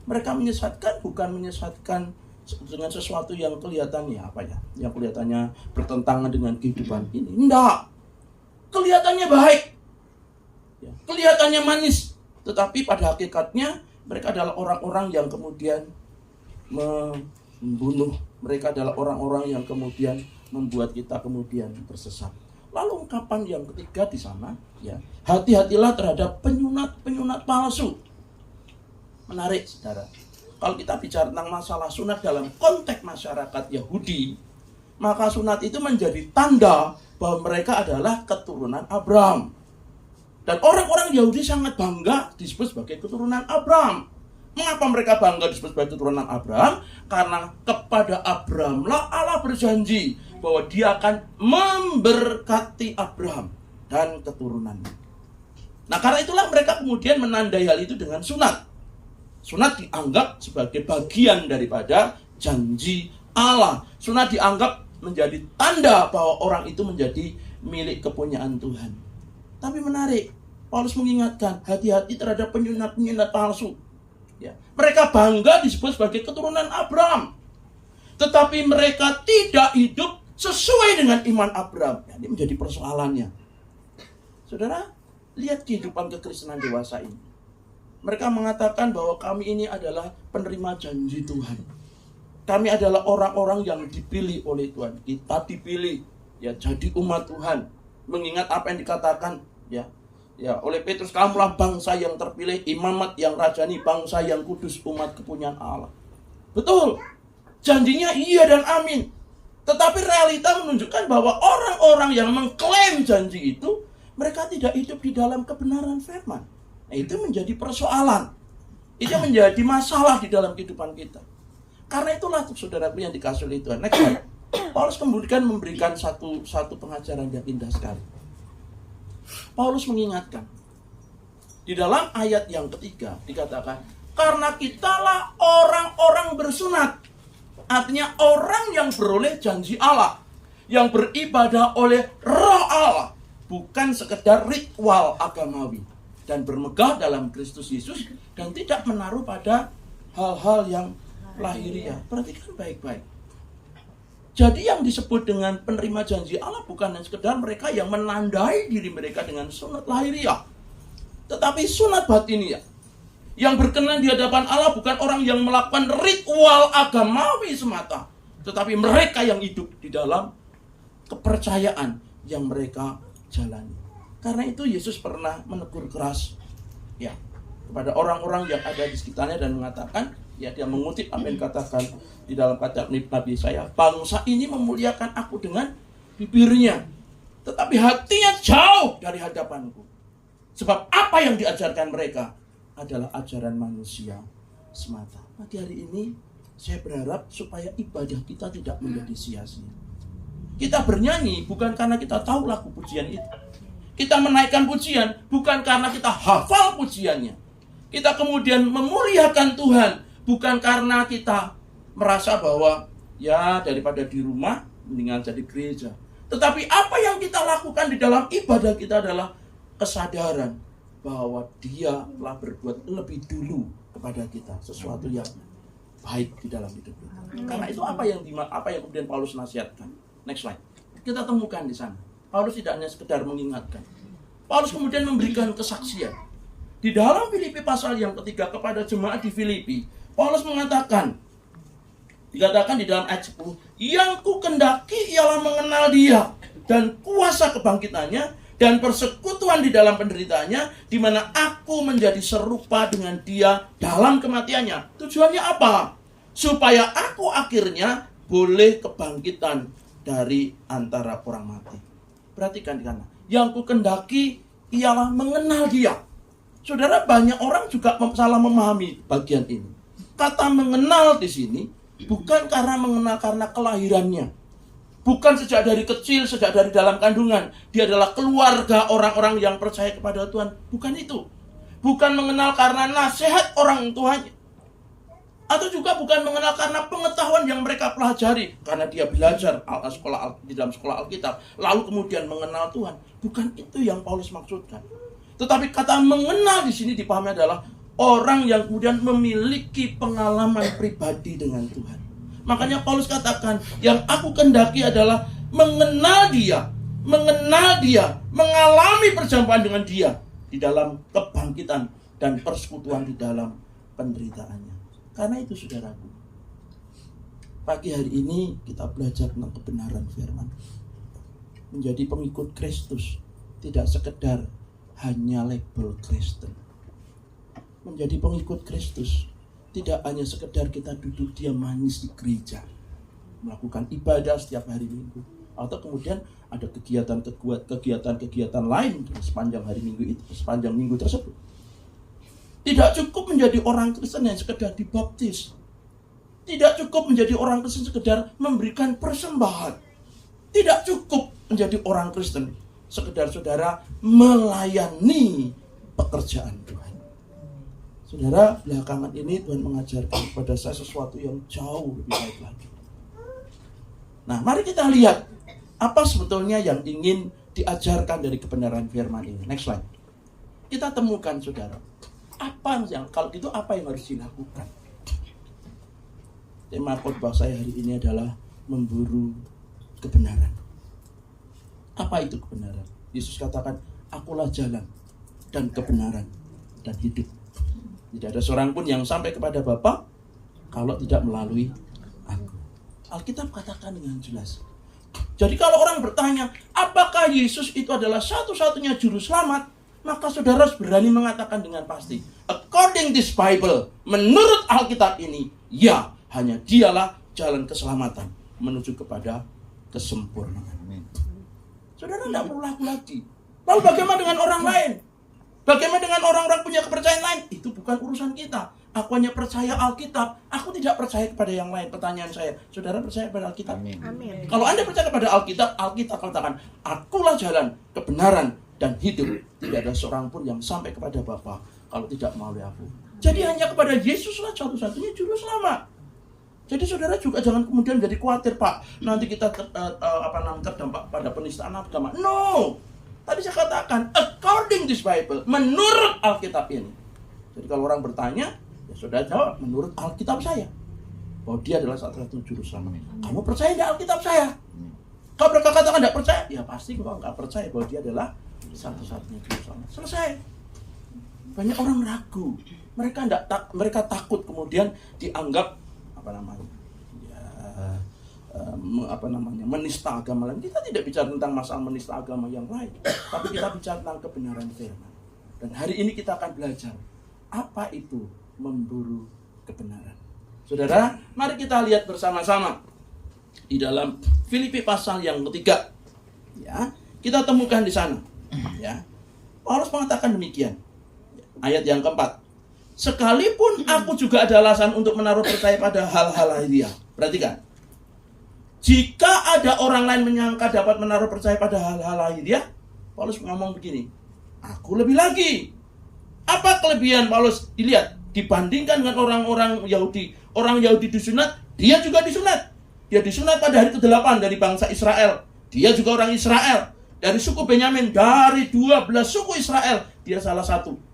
Mereka menyesatkan bukan menyesatkan dengan sesuatu yang kelihatannya apa ya? Yang kelihatannya bertentangan dengan kehidupan ini. Enggak. Kelihatannya baik. Ya, kelihatannya manis. Tetapi pada hakikatnya mereka adalah orang-orang yang kemudian membunuh. Mereka adalah orang-orang yang kemudian membuat kita kemudian tersesat. Lalu ungkapan yang ketiga di sana, ya, hati-hatilah terhadap penyunat-penyunat palsu. Menarik, saudara. Kalau kita bicara tentang masalah sunat dalam konteks masyarakat Yahudi, maka sunat itu menjadi tanda bahwa mereka adalah keturunan Abraham. Dan orang-orang Yahudi sangat bangga disebut sebagai keturunan Abraham. Mengapa mereka bangga disebut sebagai keturunan Abraham? Karena kepada Abraham lah Allah berjanji bahwa dia akan memberkati Abraham dan keturunannya. Nah, karena itulah mereka kemudian menandai hal itu dengan sunat. Sunat dianggap sebagai bagian daripada janji Allah. Sunat dianggap menjadi tanda bahwa orang itu menjadi milik kepunyaan Tuhan. Tapi menarik, Paulus mengingatkan, hati-hati terhadap penyunat-penyunat palsu. Ya, mereka bangga disebut sebagai keturunan Abraham, tetapi mereka tidak hidup sesuai dengan iman Abraham. Ya, ini menjadi persoalannya. Saudara, lihat kehidupan kekristenan dewasa ini. Mereka mengatakan bahwa kami ini adalah penerima janji Tuhan. Kami adalah orang-orang yang dipilih oleh Tuhan. Kita dipilih, ya, jadi umat Tuhan. Mengingat apa yang dikatakan, ya oleh Petrus, kamulah bangsa yang terpilih, imamat yang rajani, bangsa yang kudus, umat kepunyaan Allah. Betul, janjinya iya dan amin. Tetapi realita menunjukkan bahwa orang-orang yang mengklaim janji itu, mereka tidak hidup di dalam kebenaran firman. Nah, itu menjadi persoalan. Itu menjadi masalah di dalam kehidupan kita. Karena itulah, saudaraku yang dikasih oleh Tuhan. Next slide. Paulus kemudian memberikan satu pengajaran yang indah sekali. Paulus mengingatkan. Di dalam ayat yang ketiga dikatakan, Karena kitalah orang-orang bersunat. Artinya orang yang beroleh janji Allah, yang beribadah oleh Roh Allah, bukan sekedar ritual agamawi, dan bermegah dalam Kristus Yesus, dan tidak menaruh pada hal-hal yang lahiriah. Perhatikan baik-baik. Jadi yang disebut dengan penerima janji Allah bukan hanya sekedar mereka yang menandai diri mereka dengan sunat lahiriah, tetapi sunat batiniah. Yang berkenan di hadapan Allah bukan orang yang melakukan ritual agamawi semata, tetapi mereka yang hidup di dalam kepercayaan yang mereka jalani. Karena itu Yesus pernah menegur keras ya kepada orang-orang yang ada di sekitarnya dan mengatakan, ya, dia mengutip apa yang dikatakan di dalam kata Nabi Yesaya, bangsa ini memuliakan aku dengan bibirnya, tetapi hatinya jauh dari hadapanku. Sebab apa yang diajarkan mereka adalah ajaran manusia semata. Pagi hari ini saya berharap supaya ibadah kita tidak menjadi sia-sia. Kita bernyanyi bukan karena kita tahu lagu pujian itu. Kita menaikkan pujian bukan karena kita hafal pujiannya. Kita kemudian memuliakan Tuhan bukan karena kita merasa bahwa ya daripada di rumah mendingan jadi gereja. Tetapi apa yang kita lakukan di dalam ibadah kita adalah kesadaran bahwa Dia telah berbuat lebih dulu kepada kita sesuatu yang baik di dalam hidup kita. Karena itu apa yang kemudian Paulus nasihatkan. Next slide. Kita temukan di sana. Paulus tidak hanya sekedar mengingatkan. Paulus kemudian memberikan kesaksian. Di dalam Filipi pasal yang ketiga kepada jemaat di Filipi, Paulus mengatakan, dikatakan di dalam ayat 10, yang ku kendaki ialah mengenal Dia dan kuasa kebangkitannya dan persekutuan di dalam penderitaannya, di mana aku menjadi serupa dengan Dia dalam kematiannya. Tujuannya apa? Supaya aku akhirnya boleh kebangkitan dari antara orang mati. Perhatikan di sana. Yang ku kendaki ialah mengenal Dia. Saudara, banyak orang juga salah memahami bagian ini. Kata mengenal di sini bukan karena mengenal karena kelahirannya. Bukan sejak dari kecil, sejak dari dalam kandungan. Dia adalah keluarga orang-orang yang percaya kepada Tuhan. Bukan itu. Bukan mengenal karena nasihat orang tuanya. Atau juga bukan mengenal karena pengetahuan yang mereka pelajari. Karena dia belajar di dalam sekolah Alkitab. Lalu kemudian mengenal Tuhan. Bukan itu yang Paulus maksudkan. Tetapi kata mengenal di sini dipahami adalah orang yang kemudian memiliki pengalaman pribadi dengan Tuhan. Makanya Paulus katakan, yang aku kendaki adalah mengenal Dia, mengalami perjumpaan dengan Dia di dalam kebangkitan dan persekutuan di dalam penderitaannya. Karena itu saudaraku, pagi hari ini kita belajar tentang kebenaran firman. Menjadi pengikut Kristus tidak sekedar hanya label Kristen. Menjadi pengikut Kristus tidak hanya sekedar kita duduk diam manis di gereja, melakukan ibadah setiap hari Minggu, atau kemudian ada kegiatan lain sepanjang hari Minggu itu, sepanjang minggu tersebut. Tidak cukup menjadi orang Kristen yang sekedar dibaptis. Tidak cukup menjadi orang Kristen sekedar memberikan persembahan. Tidak cukup menjadi orang Kristen sekedar saudara melayani pekerjaan Tuhan. Saudara, belakangan ini Tuhan mengajarkan kepada saya sesuatu yang jauh lebih baik lagi. Nah, mari kita lihat apa sebetulnya yang ingin diajarkan dari kebenaran firman ini. Next slide. Kita temukan saudara, kalau gitu apa yang harus dilakukan? Tema khotbah saya hari ini adalah memburu kebenaran. Apa itu kebenaran? Yesus katakan, akulah jalan dan kebenaran dan hidup. Tidak ada seorang pun yang sampai kepada Bapa kalau tidak melalui aku. Alkitab katakan dengan jelas. Jadi kalau orang bertanya, apakah Yesus itu adalah satu-satunya juru selamat? Maka saudara harus berani mengatakan dengan pasti, according this Bible, menurut Alkitab ini, ya, hanya Dialah jalan keselamatan menuju kepada kesempurnaan. Saudara tidak perlu lagu lagi. Lalu bagaimana dengan orang lain? Bagaimana dengan orang-orang punya kepercayaan lain? Itu bukan urusan kita. Aku hanya percaya Alkitab. Aku tidak percaya kepada yang lain. Pertanyaan saya, saudara percaya kepada Alkitab? Amin. Kalau Anda percaya kepada Alkitab, Alkitab katakan, akulah jalan, kebenaran, dan hidup. Tidak ada seorang pun yang sampai kepada Bapa kalau tidak melalui aku. Jadi hanya kepada Yesuslah satu-satunya juru selamat. Jadi saudara juga jangan kemudian jadi khawatir, Pak, nanti kita terdampak pada penistaan agama. No. Tadi saya katakan according this Bible, menurut Alkitab ini. Jadi kalau orang bertanya, ya saudara jawab menurut Alkitab saya. Bahwa dia adalah satu-satunya juru selamat. Kamu percaya enggak Alkitab saya? Kalau mereka katakan enggak percaya, ya pasti engkau enggak percaya bahwa dia adalah satu-satunya juru selamat. Selesai. Banyak orang ragu. Mereka takut kemudian dianggap menista agama lain. Kita tidak bicara tentang masalah menista agama yang lain, tapi kita bicara tentang kebenaran firman. Dan hari ini kita akan belajar apa itu memburu kebenaran. Saudara, mari kita lihat bersama-sama di dalam Filipi pasal yang ketiga. Ya, kita temukan di sana. Ya, Paulus mengatakan demikian. Ayat yang keempat. Sekalipun aku juga ada alasan untuk menaruh percaya pada hal-hal lahiriah. Perhatikan. Jika ada orang lain menyangka dapat menaruh percaya pada hal-hal lahiriah, Paulus ngomong begini. Aku lebih lagi. Apa kelebihan Paulus? Dilihat. Dibandingkan dengan orang-orang Yahudi. Orang Yahudi disunat, dia juga disunat. Dia disunat pada hari ke-8 dari bangsa Israel. Dia juga orang Israel. Dari suku Benyamin. Dari 12 suku Israel. Dia salah satu.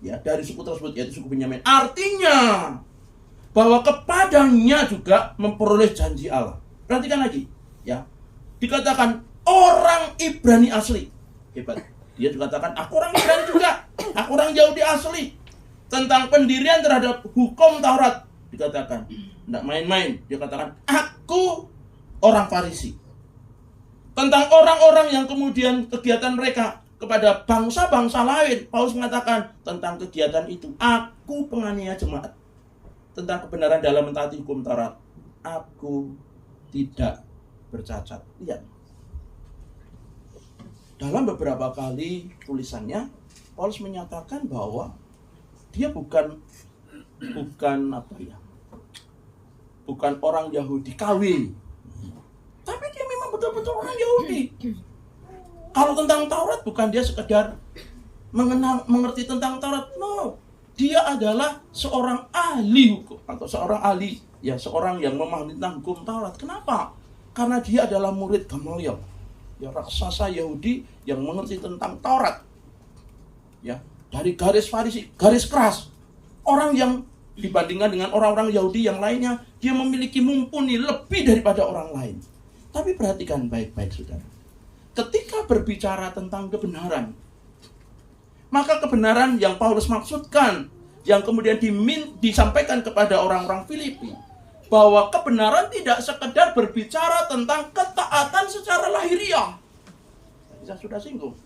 Ya, dari suku tersebut, yaitu suku Benyamin. Artinya bahwa kepadanya juga memperoleh janji Allah. Perhatikan lagi, ya. Dikatakan orang Ibrani asli. Hebat. Dia juga katakan aku orang Ibrani juga. Aku orang Yahudi asli. Tentang pendirian terhadap hukum Taurat dikatakan. Tidak main-main. Dia katakan aku orang Farisi. Tentang orang-orang yang kemudian kegiatan mereka kepada bangsa-bangsa lain, Paulus mengatakan tentang kegiatan itu, aku penganiaya jemaat. Tentang kebenaran dalam mentaati hukum Taurat, aku tidak bercacat. Lihat. Dalam beberapa kali tulisannya, Paulus menyatakan bahwa dia bukan orang Yahudi KW. Tapi dia memang betul-betul orang Yahudi. Kalau tentang Taurat, bukan dia sekedar mengerti tentang Taurat. No, dia adalah seorang ahli hukum. Atau seorang ahli, ya seorang yang memahami tentang hukum Taurat. Kenapa? Karena dia adalah murid Gamaliel. Ya, raksasa Yahudi yang mengerti tentang Taurat. Ya, dari garis Farisi, garis keras. Orang yang dibandingkan dengan orang-orang Yahudi yang lainnya, dia memiliki mumpuni lebih daripada orang lain. Tapi perhatikan baik-baik, saudara. Ketika berbicara tentang kebenaran, maka kebenaran yang Paulus maksudkan, yang kemudian disampaikan kepada orang-orang Filipi, bahwa kebenaran tidak sekedar berbicara tentang ketaatan secara lahiriah. Saya sudah singgung.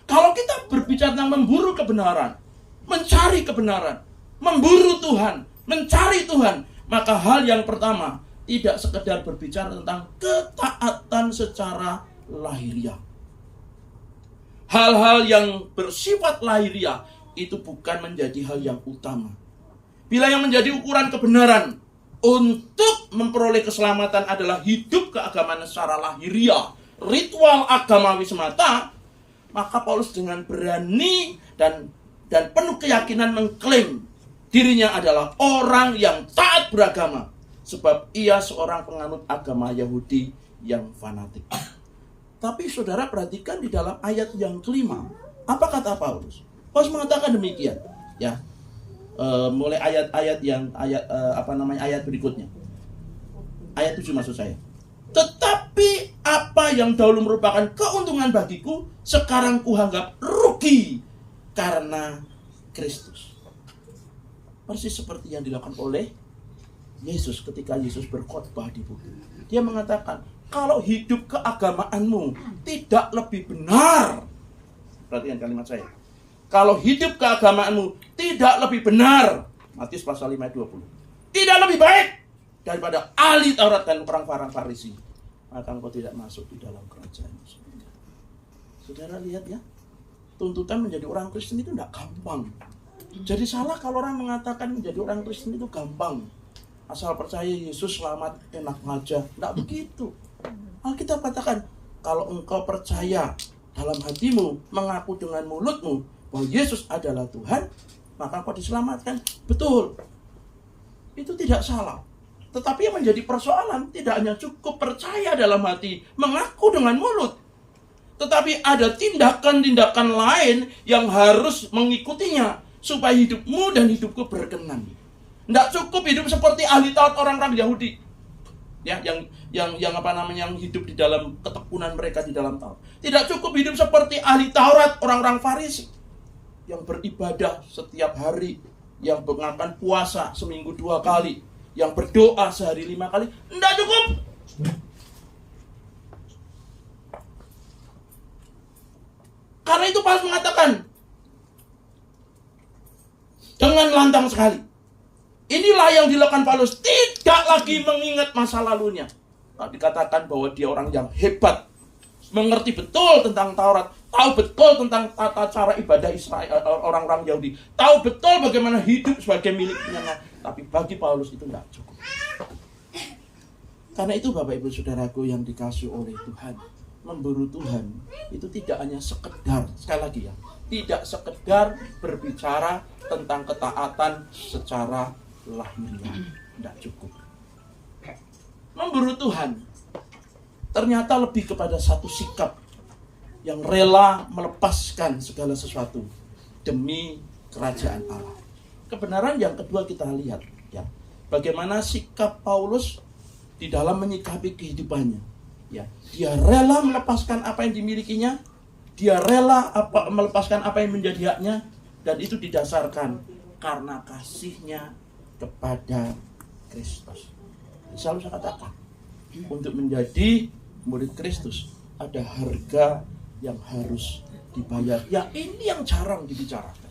Kalau kita berbicara tentang memburu kebenaran, mencari kebenaran, memburu Tuhan, mencari Tuhan, maka hal yang pertama, tidak sekedar berbicara tentang ketaatan secara lahiriah. Hal-hal yang bersifat lahiriah itu bukan menjadi hal yang utama. Bila yang menjadi ukuran kebenaran untuk memperoleh keselamatan adalah hidup keagamaan secara lahiriah, ritual agamawi semata, maka Paulus dengan berani dan penuh keyakinan mengklaim dirinya adalah orang yang taat beragama, sebab ia seorang penganut agama Yahudi yang fanatik. Tapi saudara perhatikan di dalam ayat yang kelima, apa kata Paulus? Paulus mengatakan demikian, ya. Mulai ayat berikutnya. Ayat 7 maksud saya. Tetapi apa yang dahulu merupakan keuntungan bagiku, sekarang kuanggap rugi karena Kristus. Persis seperti yang dilakukan oleh Yesus ketika Yesus berkhotbah di bukit. Dia mengatakan, kalau hidup keagamaanmu tidak lebih benar. Perhatikan kalimat saya. Kalau hidup keagamaanmu tidak lebih benar. Matius pasal 5 ayat 20. Tidak lebih baik daripada ahli Taurat dan orang Farisi, maka engkau tidak masuk di dalam kerajaan surga. Saudara lihat ya. Tuntutan menjadi orang Kristen itu tidak gampang. Jadi salah kalau orang mengatakan menjadi orang Kristen itu gampang. Asal percaya Yesus selamat, enak aja. Tidak begitu. Alkitab katakan, kalau engkau percaya dalam hatimu, mengaku dengan mulutmu bahwa Yesus adalah Tuhan, maka kau diselamatkan. Betul, itu tidak salah. Tetapi yang menjadi persoalan tidak hanya cukup percaya dalam hati, mengaku dengan mulut, tetapi ada tindakan-tindakan lain yang harus mengikutinya supaya hidupmu dan hidupku berkenan. Tidak cukup hidup seperti ahli Taurat orang-orang Yahudi, ya, yang hidup di dalam ketekunan mereka di dalam Taurat. Tidak cukup hidup seperti ahli Taurat orang-orang Farisi yang beribadah setiap hari, yang mengamalkan puasa seminggu 2 kali, yang berdoa sehari 5 kali. Tidak cukup. Karena itu Paulus mengatakan dengan lantang sekali, inilah yang dilakukan Paulus, tidak lagi mengingat masa lalunya. Dikatakan bahwa dia orang yang hebat, mengerti betul tentang Taurat, tahu betul tentang tata cara ibadah Israel, orang-orang Yahudi, tahu betul bagaimana hidup sebagai miliknya. Tapi bagi Paulus itu tidak cukup. Karena itu Bapak Ibu Saudaraku yang dikasihi oleh Tuhan, memburu Tuhan itu tidak hanya sekedar, sekali lagi ya, tidak sekedar berbicara tentang ketaatan secara lahiriah, tidak cukup. Memburu Tuhan ternyata lebih kepada satu sikap yang rela melepaskan segala sesuatu demi kerajaan Allah. Kebenaran yang kedua kita lihat, ya, bagaimana sikap Paulus di dalam menyikapi kehidupannya. Ya, dia rela melepaskan apa yang dimilikinya, dia rela melepaskan apa yang menjadi haknya, dan itu didasarkan karena kasihnya kepada Kristus. Selalu saya katakan, untuk menjadi murid Kristus ada harga yang harus dibayar. Ya, ini yang jarang dibicarakan.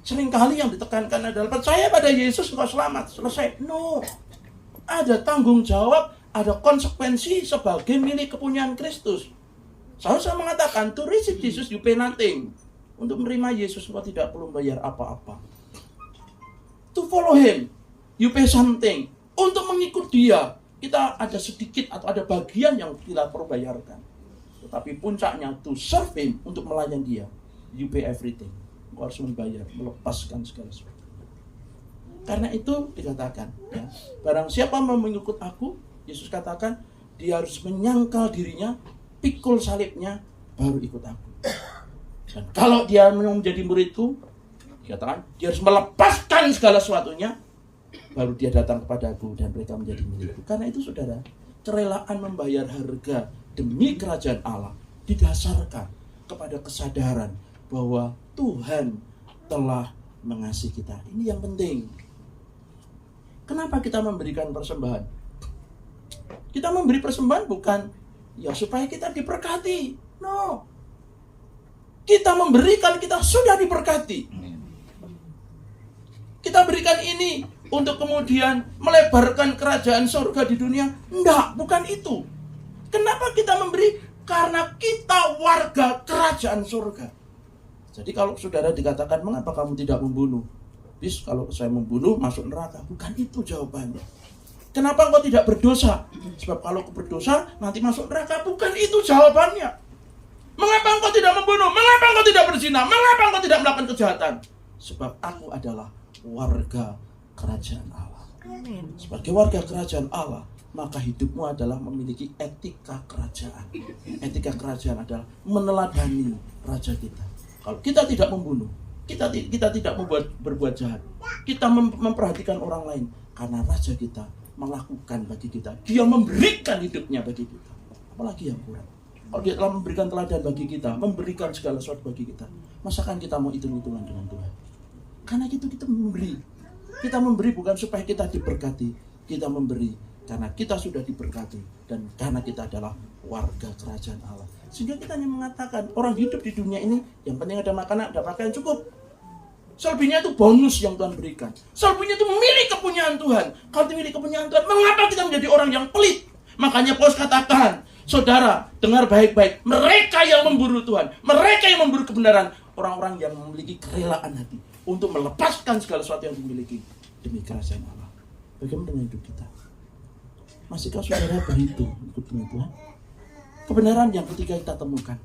Seringkali yang ditekankan adalah percaya pada Yesus engkau selamat, selesai. No, ada tanggung jawab, ada konsekuensi sebagai milik kepunyaan Kristus. Saya mengatakan, to receive Jesus you pay nothing. Untuk menerima Yesus engkau tidak perlu bayar apa-apa. To follow Him you pay something. Untuk mengikut Dia kita ada sedikit atau ada bagian yang kita perlu bayarkan. Tetapi puncaknya to serve Him, untuk melayani Dia, you pay everything. Engkau harus membayar, melepaskan segala sesuatu. Karena itu dikatakan, ya, barang siapa mau mengikut aku, Yesus katakan, dia harus menyangkal dirinya, pikul salibnya, baru ikut aku. Dan kalau dia mau menjadi muridku, dikatakan, dia harus melepaskan segala sesuatunya, baru dia datang kepadaku dan mereka menjadi milikku. Karena itu saudara, kerelaan membayar harga demi kerajaan Allah didasarkan kepada kesadaran bahwa Tuhan telah mengasihi kita. Ini yang penting. Kenapa kita memberikan persembahan? Kita memberi persembahan bukan ya supaya kita diberkati. No. Kita memberikan, kita sudah diberkati. Kita berikan ini untuk kemudian melebarkan kerajaan surga di dunia. Enggak, bukan itu. Kenapa kita memberi? Karena kita warga kerajaan surga. Jadi kalau saudara dikatakan, mengapa kamu tidak membunuh? Bis, kalau saya membunuh masuk neraka. Bukan itu jawabannya. Kenapa engkau tidak berdosa? Sebab kalau aku berdosa nanti masuk neraka. Bukan itu jawabannya. Mengapa engkau tidak membunuh? Mengapa engkau tidak berzina? Mengapa engkau tidak melakukan kejahatan? Sebab aku adalah warga kerajaan Allah. Sebagai warga kerajaan Allah, maka hidupmu adalah memiliki etika kerajaan. Etika kerajaan adalah meneladani raja kita. Kalau kita tidak membunuh, kita tidak berbuat jahat, kita memperhatikan orang lain, karena raja kita melakukan bagi kita, dia memberikan hidupnya bagi kita. Apalagi yang kurang? Kalau dia telah memberikan teladan bagi kita, memberikan segala sesuatu bagi kita, masakan kita mau hitung-hitungan dengan Tuhan? Karena itu kita memberi. Kita memberi bukan supaya kita diberkati, kita memberi karena kita sudah diberkati dan karena kita adalah warga kerajaan Allah. Sehingga kita hanya mengatakan orang hidup di dunia ini yang penting ada makanan, ada pakaian, cukup. Selebihnya itu bonus yang Tuhan berikan. Selebihnya itu milik kepunyaan Tuhan. Kalau itu milik kepunyaan Tuhan, mengapa kita menjadi orang yang pelit? Makanya Paulus katakan, saudara, dengar baik-baik. Mereka yang memburu Tuhan, mereka yang memburu kebenaran, orang-orang yang memiliki kerelaan hati untuk melepaskan segala sesuatu yang dimiliki demi kerajaan Allah. Bagaimana dengan hidup kita? Masihkah saudara berhitung ikut dengan Tuhan? Kebenaran yang ketiga kita temukan.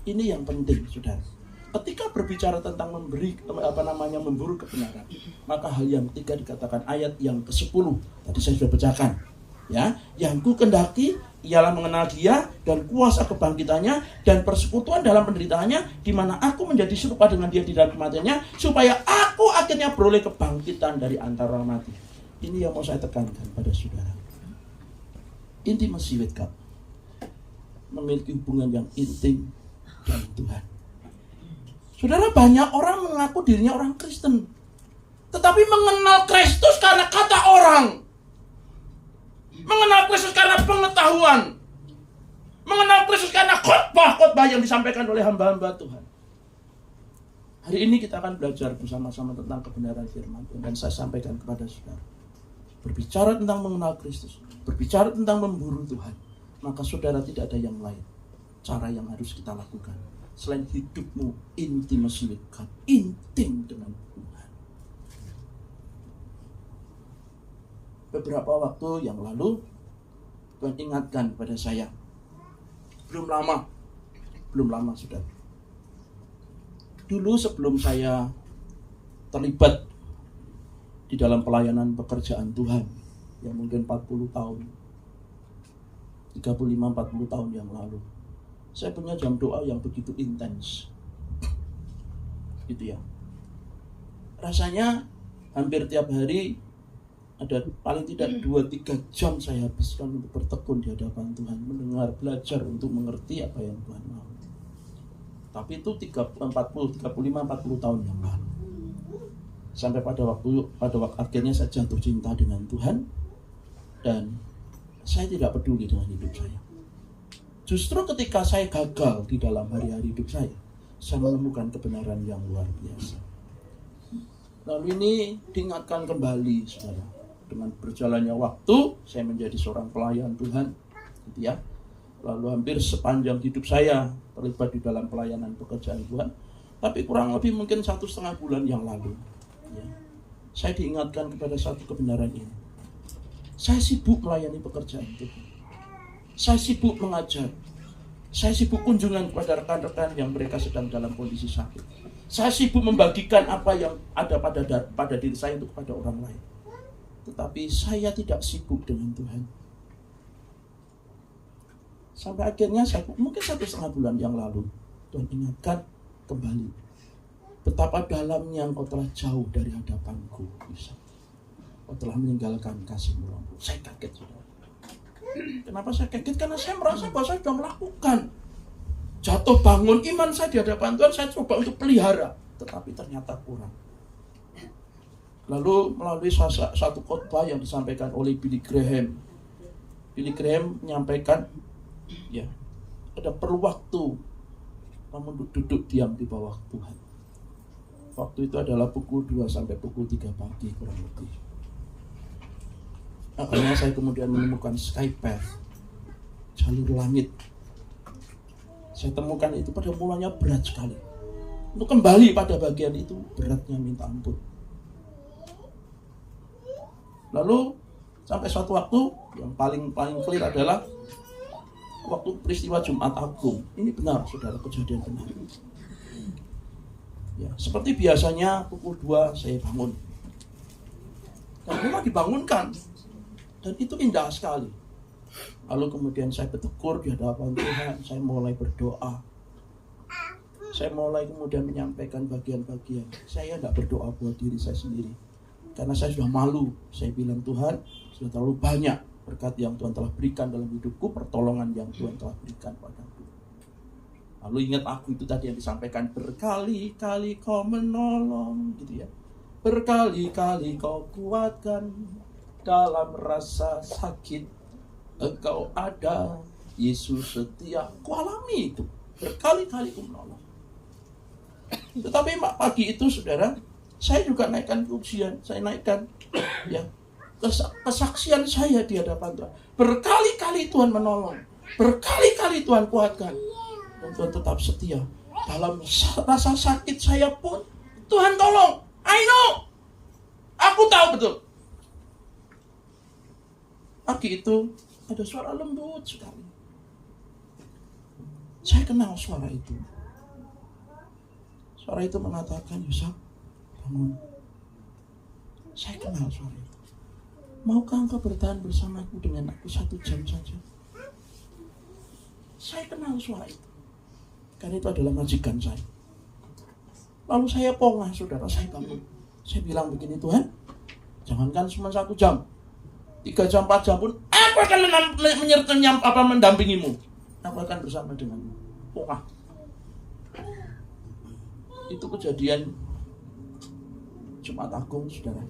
Ini yang penting, saudara. ketika berbicara tentang memburu kebenaran, maka hal yang ketiga dikatakan ayat yang ke-10 tadi saya sudah bacakan, ya, yang ku kendaki ialah mengenal Dia dan kuasa kebangkitannya dan persekutuan dalam penderitaannya, di mana aku menjadi serupa dengan Dia di dalam kematiannya, supaya aku akhirnya beroleh kebangkitan dari antara orang mati. Ini yang mau saya tekankan pada saudara. Intimacy with God, memiliki hubungan yang intim dengan Tuhan. Saudara, banyak orang mengaku dirinya orang Kristen, tetapi mengenal Kristus karena kata orang, mengenal Kristus karena pengetahuan, mengenal Kristus karena khotbah-khotbah yang disampaikan oleh hamba-hamba Tuhan. Hari ini kita akan belajar bersama-sama tentang kebenaran firman Tuhan, dan saya sampaikan kepada saudara, berbicara tentang mengenal Kristus, berbicara tentang memburu Tuhan, maka saudara tidak ada yang lain cara yang harus kita lakukan selain hidupmu intimacy with God, intim dengan Tuhan. Beberapa waktu yang lalu Tuhan ingatkan kepada saya, belum lama saudara, dulu sebelum saya terlibat di dalam pelayanan pekerjaan Tuhan yang mungkin 40 tahun, 35-40 tahun yang lalu, saya punya jam doa yang begitu intens, gitu ya. Rasanya hampir tiap hari ada paling tidak 2-3 jam saya habiskan untuk bertekun di hadapan Tuhan, mendengar, belajar untuk mengerti apa yang Tuhan mau. Tapi itu 35-40 tahun yang lalu. Sampai pada waktu akhirnya saya jatuh cinta dengan Tuhan, dan saya tidak peduli dengan hidup saya. Justru ketika saya gagal di dalam hari-hari hidup saya menemukan kebenaran yang luar biasa. Lalu ini diingatkan kembali, saudara. Dengan berjalannya waktu, saya menjadi seorang pelayan Tuhan, gitu ya. Lalu hampir sepanjang hidup saya terlibat di dalam pelayanan pekerjaan Tuhan. Tapi kurang lebih mungkin 1,5 bulan yang lalu, ya, saya diingatkan kepada satu kebenaran ini. Saya sibuk melayani pekerjaan Tuhan. Saya sibuk mengajar. Saya sibuk kunjungan kepada rekan-rekan yang mereka sedang dalam kondisi sakit. Saya sibuk membagikan apa yang ada pada diri saya untuk kepada orang lain. Tetapi saya tidak sibuk dengan Tuhan. Sampai akhirnya mungkin 1,5 bulan yang lalu, Tuhan ingatkan kembali, betapa dalamnya engkau telah jauh dari hadapanku, Isa. Kau telah meninggalkan kasih-Mu. Saya kaget, saudara. Kenapa saya kaget? Karena saya merasa bahwa saya sudah melakukan jatuh bangun iman saya di hadapan Tuhan. Saya coba untuk pelihara, tetapi ternyata kurang. Lalu melalui satu khotbah yang disampaikan oleh Billy Graham menyampaikan, ya, ada perlu waktu kamu duduk diam di bawah Tuhan. Waktu itu adalah pukul 2 sampai pukul 3 pagi kurang lebih. Akhirnya saya kemudian menemukan Skypath, jalur langit. Saya temukan itu pada mulanya berat sekali. Untuk kembali pada bagian itu beratnya minta ampun. Lalu sampai suatu waktu yang paling clear adalah waktu peristiwa Jumat Agung. Ini benar, saudara, kejadian benar. Ya, seperti biasanya pukul 2 saya bangun. Dan memang dibangunkan. Dan itu indah sekali. Lalu kemudian saya bertegur di hadapan Tuhan. Saya mulai berdoa. Saya mulai kemudian menyampaikan bagian-bagian. Saya tidak berdoa buat diri saya sendiri, karena saya sudah malu. Saya bilang, Tuhan, sudah terlalu banyak berkat yang Tuhan telah berikan dalam hidupku, pertolongan yang Tuhan telah berikan padaku. Lalu ingat aku itu tadi yang disampaikan, berkali-kali kau menolong, gitu ya. Berkali-kali kau kuatkan, dalam rasa sakit engkau ada, Yesus setia. Ku alami itu, berkali-kali ku menolong. Tetapi pagi itu, saudara, saya juga naikkan pujian, saya naikkan, ya, kesaksian saya di hadapan Tuhan. Berkali-kali Tuhan menolong, berkali-kali Tuhan kuatkan, dan Tuhan tetap setia. Dalam rasa sakit saya pun Tuhan tolong. I know, aku tahu betul. Pagi itu ada suara lembut sekali. Saya kenal suara itu. Suara itu mengatakan, Yusuf, bangun. Saya kenal suara itu. Maukah engkau bertahan bersamaku dengan aku 1 jam saja? Saya kenal suara itu. Karena itu adalah majikan saya. Lalu saya pongah, saudara, saya bangun. Saya bilang begini, Tuhan, jangankan cuma 1 jam, 3 jam, 4 jam pun, aku akan mendampingimu. Aku akan bersama denganmu. Pongah. Itu kejadian Jumat Agung, saudara.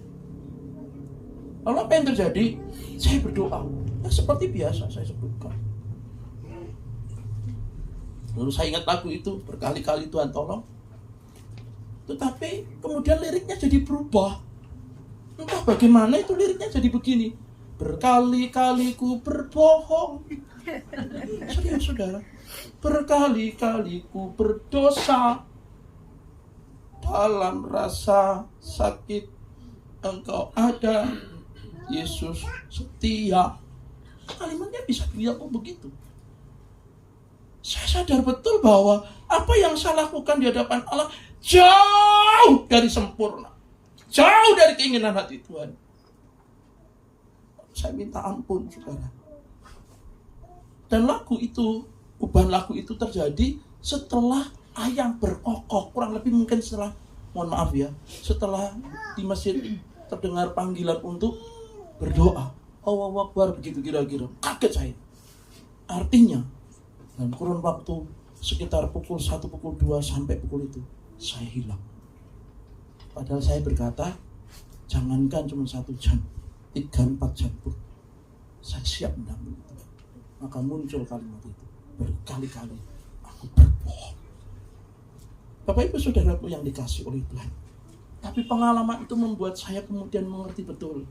Lalu apa yang terjadi? Saya berdoa. Ya, seperti biasa saya sebutkan. Lalu saya ingat lagu itu berkali-kali, Tuhan tolong. Tetapi kemudian liriknya jadi berubah. Entah bagaimana itu liriknya jadi begini. Berkali-kali ku berbohong. Serius, saudara. Berkali-kali ku berdosa. Dalam rasa sakit engkau ada, Yesus setia. Kalimatnya bisa bilang begitu. Saya sadar betul bahwa apa yang saya lakukan di hadapan Allah jauh dari sempurna, jauh dari keinginan hati Tuhan. Saya minta ampun, saudara. Dan lagu itu, perubahan lagu itu terjadi setelah ayam berkokok, kurang lebih mungkin setelah, mohon maaf ya, setelah di masjid terdengar panggilan untuk berdoa. Allahu Akbar, begitu kira-kira. Kaget saya. Artinya, dalam kurun waktu sekitar pukul 1, pukul 2 sampai pukul itu, saya hilang. Padahal saya berkata, jangankan cuma 1 jam, 3-4 jam pun, saya siap mendampingi itu. Maka muncul kalimat itu. Berkali-kali aku berbohong. Bapak Ibu Saudaraku yang dikasih oleh Tuhan. Tapi pengalaman itu membuat saya kemudian mengerti betul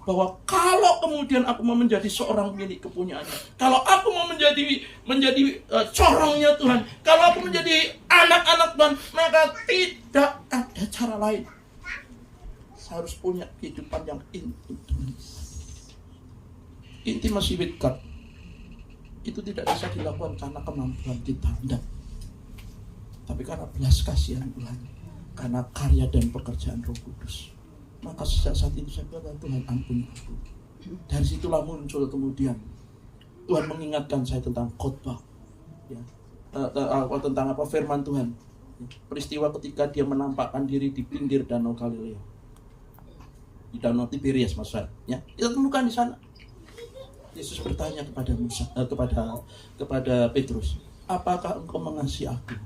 bahwa kalau kemudian aku mau menjadi seorang milik kepunyaannya, kalau aku mau menjadi corongnya Tuhan, kalau aku menjadi anak-anak Tuhan, maka tidak ada cara lain. Saya harus punya kehidupan yang intim. Intimacy with God itu tidak bisa dilakukan karena kemampuan kita, tidak. Tapi karena belas kasihan Tuhan, karena karya dan pekerjaan Roh Kudus. Maka sejak saat itu saya berkata, Tuhan ampuni aku. Dari situlah muncul kemudian Tuhan mengingatkan saya tentang khotbah, ya, tentang apa firman Tuhan. Peristiwa ketika dia menampakkan diri di pinggir Danau Galilea, di Danau Tiberias, maksudnya, ya, kita temukan di sana. Yesus bertanya kepada kepada Petrus, apakah engkau mengasihi aku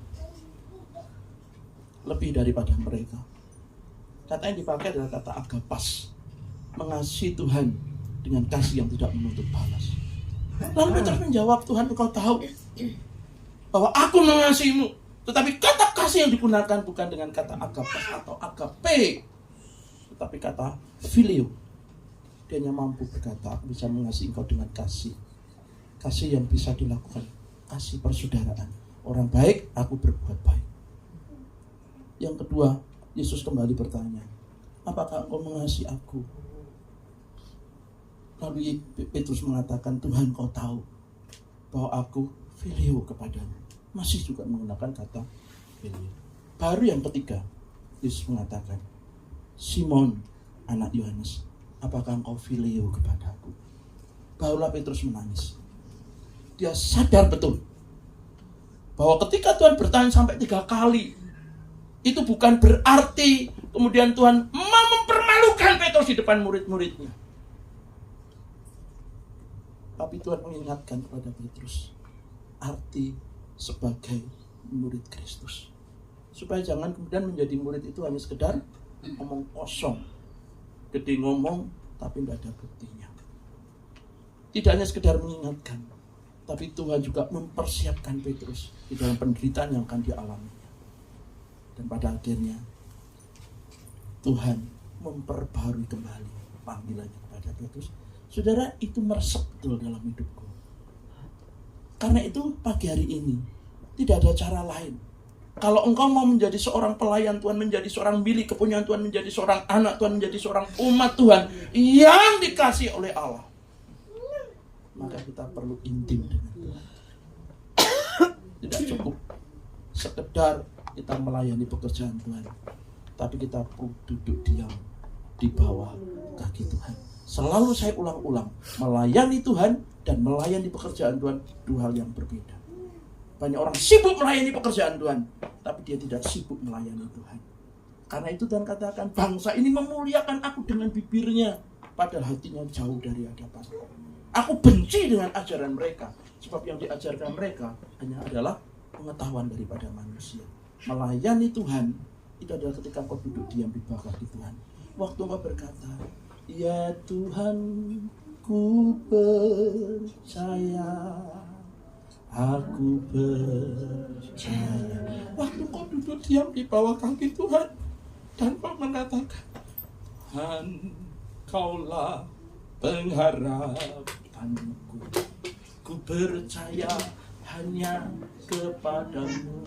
lebih daripada mereka? Kata yang dipakai adalah kata agapas, mengasihi Tuhan dengan kasih yang tidak menuntut balas. Lalu Petrus menjawab, Tuhan, engkau tahu bahwa aku mengasihimu. Tetapi kata kasih yang digunakan bukan dengan kata agapas atau agape, tetapi kata filio. Dia hanya mampu berkata, aku bisa mengasihi engkau dengan kasih. Kasih yang bisa dilakukan, kasih persaudaraan. Orang baik, aku berbuat baik. Yang kedua, Yesus kembali bertanya, apakah engkau mengasihi aku? Lalu Petrus mengatakan, Tuhan, kau tahu bahwa aku filio kepadamu. Masih juga menggunakan kata filio. Baru yang ketiga, Yesus mengatakan, Simon, anak Yohanes, apakah engkau filio kepadaku? Barulah Petrus menangis. Dia sadar betul bahwa ketika Tuhan bertanya sampai 3 kali, itu bukan berarti kemudian Tuhan mau mempermalukan Petrus di depan murid-muridnya. Tapi Tuhan mengingatkan kepada Petrus arti sebagai murid Kristus. Supaya jangan kemudian menjadi murid itu hanya sekedar ngomong kosong. Gede ngomong tapi tidak ada buktinya. Tidak hanya sekedar mengingatkan, tapi Tuhan juga mempersiapkan Petrus di dalam penderitaan yang akan dia alami. Dan pada akhirnya Tuhan memperbarui kembali panggilannya kepada Petrus. Saudara, itu meresap betul dalam hidupku. Karena itu pagi hari ini tidak ada cara lain. Kalau engkau mau menjadi seorang pelayan Tuhan, menjadi seorang milik kepunyaan Tuhan, menjadi seorang anak Tuhan, menjadi seorang umat Tuhan yang dikasih oleh Allah, maka kita perlu intim dengan Tuhan. Tidak cukup sekedar kita melayani pekerjaan Tuhan, tapi kita duduk diam di bawah kaki Tuhan. Selalu saya ulang-ulang, melayani Tuhan dan melayani pekerjaan Tuhan dua hal yang berbeda. Banyak orang sibuk melayani pekerjaan Tuhan, tapi dia tidak sibuk melayani Tuhan. Karena itu Tuhan katakan, bangsa ini memuliakan aku dengan bibirnya, padahal hatinya jauh dari hadapan. Aku benci dengan ajaran mereka, sebab yang diajarkan mereka hanya adalah pengetahuan daripada manusia. Melayani Tuhan itu adalah ketika kau duduk diam di bawah kaki Tuhan. Waktu kau berkata, ya Tuhan, ku percaya, aku percaya. Waktu kau duduk diam di bawah kaki Tuhan dan kau mengatakan, Tuhan, kaulah pengharapanku, ku percaya hanya kepadamu.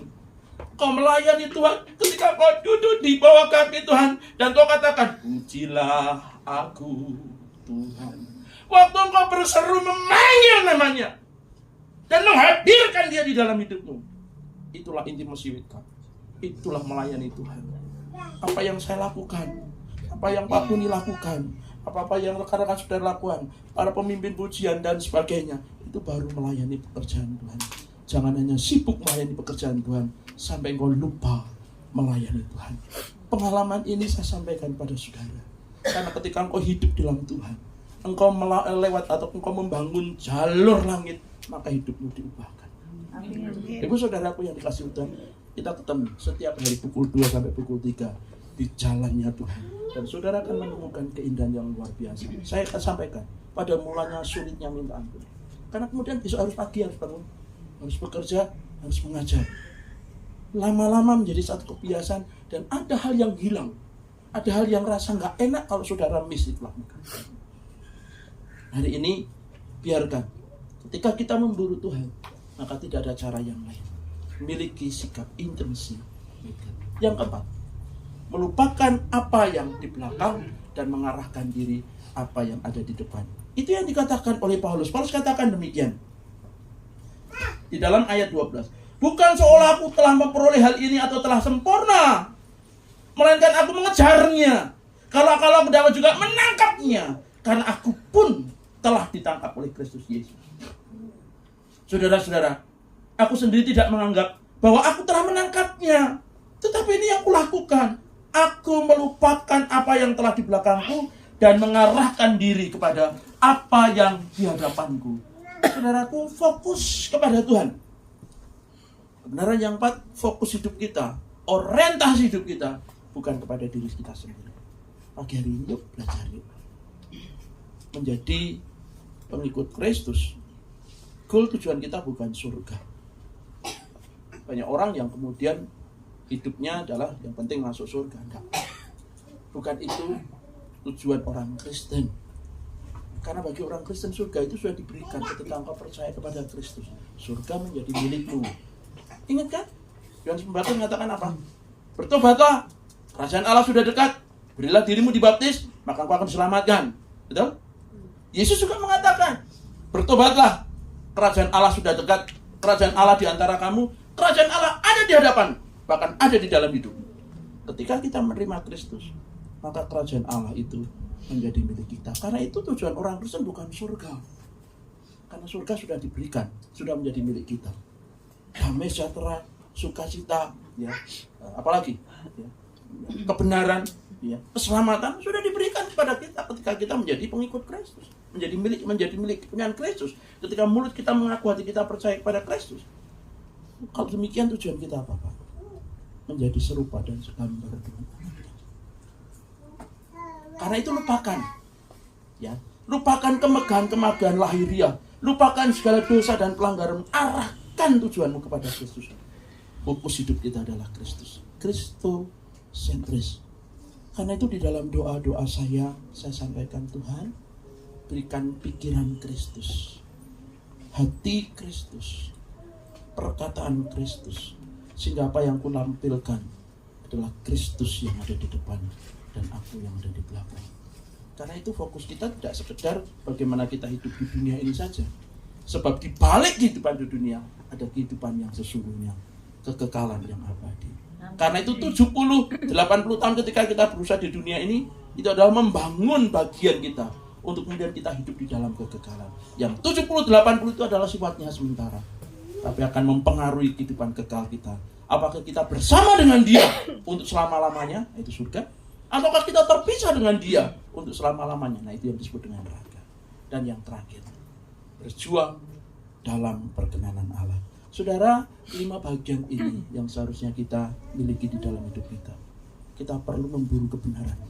Kau melayani Tuhan ketika kau duduk di bawah kaki Tuhan dan kau katakan, pujilah aku Tuhan. Waktu kau berseru memanggil namanya dan menghadirkan dia di dalam hidupmu, itulah intimasi with God. Itulah melayani Tuhan. Apa yang saya lakukan, apa yang Pak Kuni lakukan, apa-apa yang rekan-rekan saudara lakukan, para pemimpin pujian dan sebagainya, itu baru melayani pekerjaan Tuhan. Jangan hanya sibuk melayani pekerjaan Tuhan sampai engkau lupa melayani Tuhan. Pengalaman ini saya sampaikan pada saudara, karena ketika engkau hidup di dalam Tuhan, engkau lewat atau engkau membangun jalur langit, maka hidupmu diubahkan. Ibu saudaraku yang dikasihi Tuhan, kita ketemu setiap hari pukul 2 sampai pukul 3 di jalannya Tuhan, dan saudara akan menemukan keindahan yang luar biasa. Saya akan sampaikan, pada mulanya sulitnya minta ampun, karena kemudian besok harus pagi, harus bangun, harus bekerja, harus mengajar. Lama-lama menjadi satu kebiasaan, dan ada hal yang hilang, ada hal yang rasa nggak enak kalau saudara miss itu lakukan. Hari ini biarkan, ketika kita memburu Tuhan, maka tidak ada cara yang lain. Miliki sikap intimasi. Yang keempat, melupakan apa yang di belakang dan mengarahkan diri apa yang ada di depan. Itu yang dikatakan oleh Paulus. Paulus katakan demikian di dalam ayat 12. Bukan seolah aku telah memperoleh hal ini atau telah sempurna, melainkan aku mengejarnya. Kalau aku dapat juga menangkapnya, karena aku pun telah ditangkap oleh Kristus Yesus. Saudara-saudara, aku sendiri tidak menganggap bahwa aku telah menangkapnya, tetapi ini yang kulakukan. Aku melupakan apa yang telah di belakangku dan mengarahkan diri kepada apa yang di hadapanku. Saudaraku, fokus kepada Tuhan. Kebenaran yang keempat, fokus hidup kita, orientasi hidup kita bukan kepada diri kita sendiri. Pagi hari ini yuk belajar yuk menjadi pengikut Kristus. Goal tujuan kita bukan surga. Banyak orang yang kemudian hidupnya adalah yang penting masuk surga. Enggak. Bukan itu tujuan orang Kristen. Karena bagi orang Kristen surga itu sudah diberikan ketika engkau percaya kepada Kristus. Surga menjadi milikmu. Ingat kan? Yohanes Pembaptis mengatakan apa? Bertobatlah, kerajaan Allah sudah dekat. Berilah dirimu dibaptis, maka engkau akan diselamatkan. Betul? Yesus juga mengatakan, bertobatlah, kerajaan Allah sudah dekat. Kerajaan Allah di antara kamu, kerajaan Allah ada di hadapan, bahkan ada di dalam hidup. Ketika kita menerima Kristus, maka kerajaan Allah itu menjadi milik kita. Karena itu tujuan orang Kristen bukan surga. Karena surga sudah diberikan, sudah menjadi milik kita. Damai sejahtera, sukacita, ya, apalagi ya, kebenaran, ya, keselamatan sudah diberikan kepada kita ketika kita menjadi pengikut Kristus, menjadi milik kepunyaan Kristus. Ketika mulut kita mengaku, hati kita percaya kepada Kristus. Kalau demikian tujuan kita apa, Pak? Menjadi serupa dan segambar dengan Allah. Karena itu lupakan, ya, lupakan kemegahan lahiriah, lupakan segala dosa dan pelanggaran, arahkan tujuanmu kepada Kristus. Fokus hidup kita adalah Kristus. Kristosentris. Karena itu di dalam doa-doa saya sampaikan, Tuhan, berikan pikiran Kristus, hati Kristus, perkataan Kristus, sehingga apa yang kulampilkan adalah Kristus yang ada di depan dan aku yang ada di belakang. Karena itu fokus kita tidak sekedar bagaimana kita hidup di dunia ini saja. Sebab di balik kehidupan di dunia ada kehidupan yang sesungguhnya, kekekalan yang abadi. Karena itu 70-80 tahun ketika kita berusaha di dunia ini, itu adalah membangun bagian kita untuk kemudian kita hidup di dalam kekekalan. Yang 70-80 itu adalah sifatnya sementara, tapi akan mempengaruhi kehidupan kekal kita. Apakah kita bersama dengan dia untuk selama-lamanya, itu surga, ataukah kita terpisah dengan dia untuk selama-lamanya, nah itu yang disebut dengan neraka. Dan yang terakhir, berjuang dalam perkenanan Allah. Saudara, 5 bagian ini yang seharusnya kita miliki di dalam hidup kita. Kita perlu memburu kebenaran,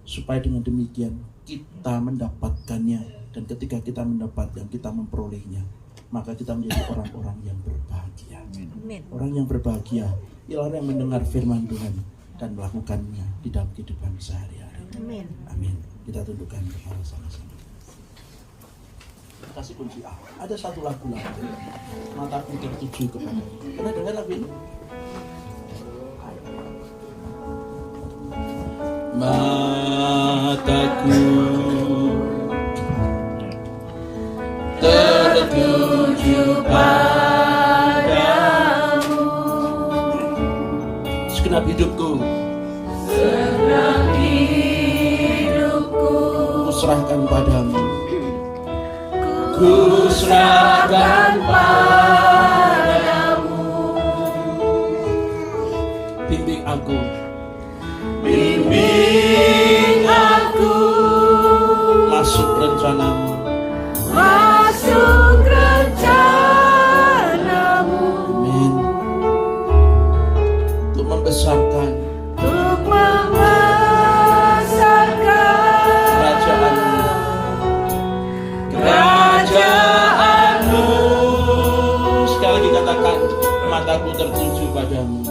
supaya dengan demikian kita mendapatkannya. Dan ketika kita mendapat dan kita memperolehnya, maka kita menjadi orang-orang yang berbahagia. Orang yang berbahagia ialah orang yang mendengar firman Tuhan dan melakukannya di dalam kehidupan sehari-hari. Amin. Kita tundukkan kepala sama-sama. Kasih kunci A. Ada satu lagu lagi. Mataku tertuju kepada. Pernah dengar lagu ini? Mataku tertuju padamu, segenap hidupku kuserahkan padamu, kuserahkan padamu. Bimbing aku, bimbing aku masuk rencanamu, masuk rencanamu. Amin. Untuk membesarkan, Untuk membesarkan kerajaanmu. Sekali lagi katakan, mataku tertuju padamu.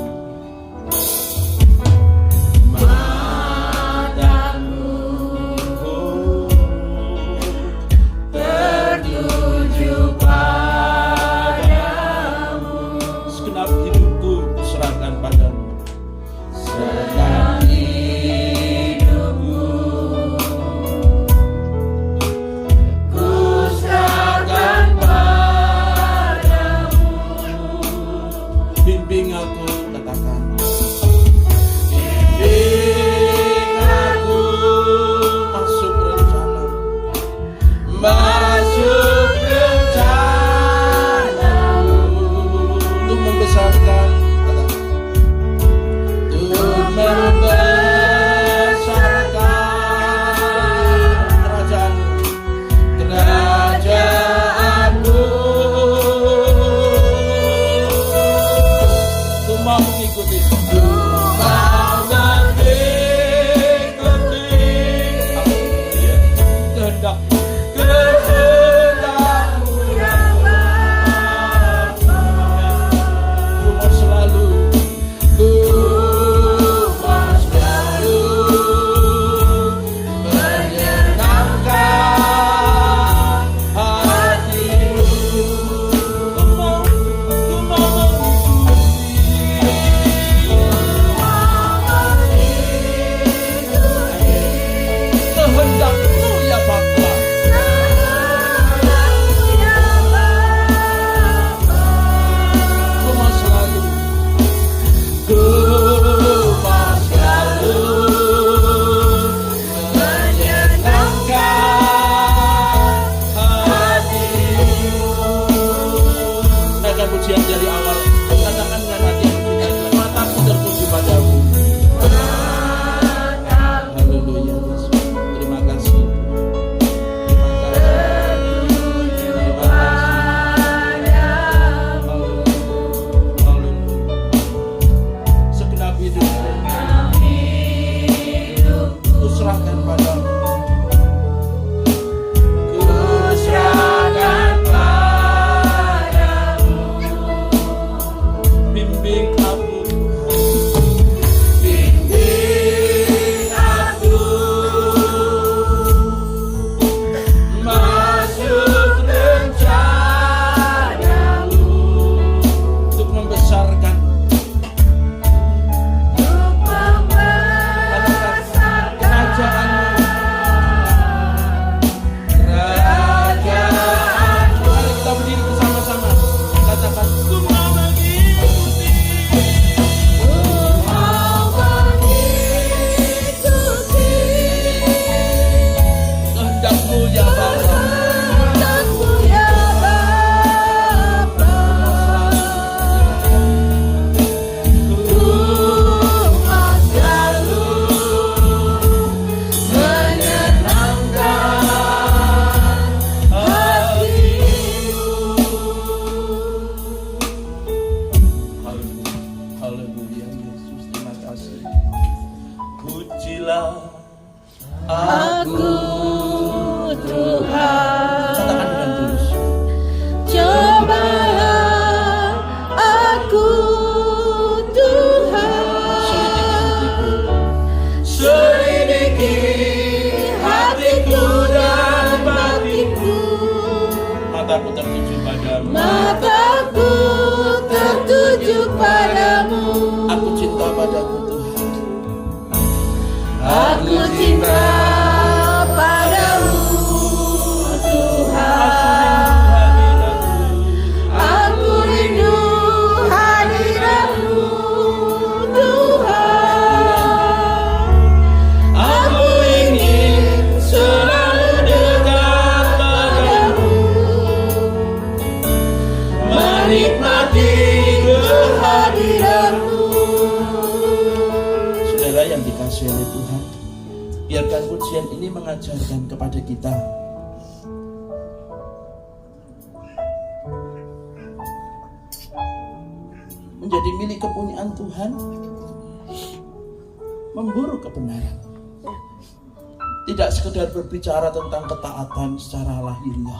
Segenap hidupku serahkan padamu. Segenap hidupku kuserahkan padamu. Bimbing aku, katakan. Bimbing aku masuk rencana, masuk rencanamu. Untuk membesarkan, untuk membesarkan kerajaanmu. Ku mau mengikuti, ku mau mengikuti kehendak-Mu yang Bapa. Ku mau selalu, ku mau selalu menyenangkan hatimu. Ku mau mengikuti, ku mau Haleluya Yesus, terima kasih. Pujilah Aku Tuhan, katakan dengan tulus. cobalah aku Tuhan, selidiki hatiku dan batinku. Mataku tertuju padamu. Mataku tertuju padamu. Aku cinta padamu Tuhan. Aku cinta padamu Tuhan. Aku rindu hadiratmu Tuhan. Aku ingin selalu dekat padamu, menikmati kehadiranmu. Saudara yang dikasihi oleh Tuhan, biarkan pujian ini mengajarkan kepada kita menjadi milik kepunyaan Tuhan, memburu kebenaran. Tidak sekedar berbicara tentang ketaatan secara lahiriah,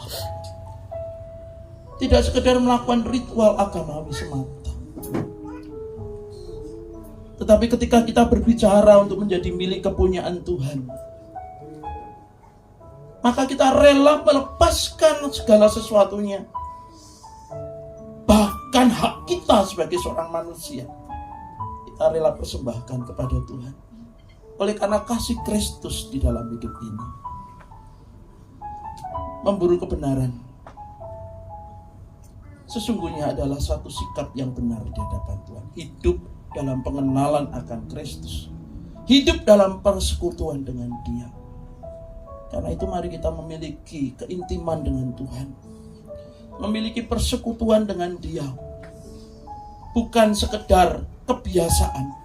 tidak sekedar melakukan ritual agamawi semata, tetapi ketika kita berbicara untuk menjadi milik kepunyaan Tuhan, maka kita rela melepaskan segala sesuatunya, bahkan hak kita sebagai seorang manusia, kita rela persembahkan kepada Tuhan. Oleh karena kasih Kristus di dalam hidup ini, memburu kebenaran sesungguhnya adalah satu sikap yang benar di hadapan Tuhan. Hidup dalam pengenalan akan Kristus, hidup dalam persekutuan dengan Dia. Karena itu mari kita memiliki keintiman dengan Tuhan, memiliki persekutuan dengan Dia, bukan sekedar kebiasaan,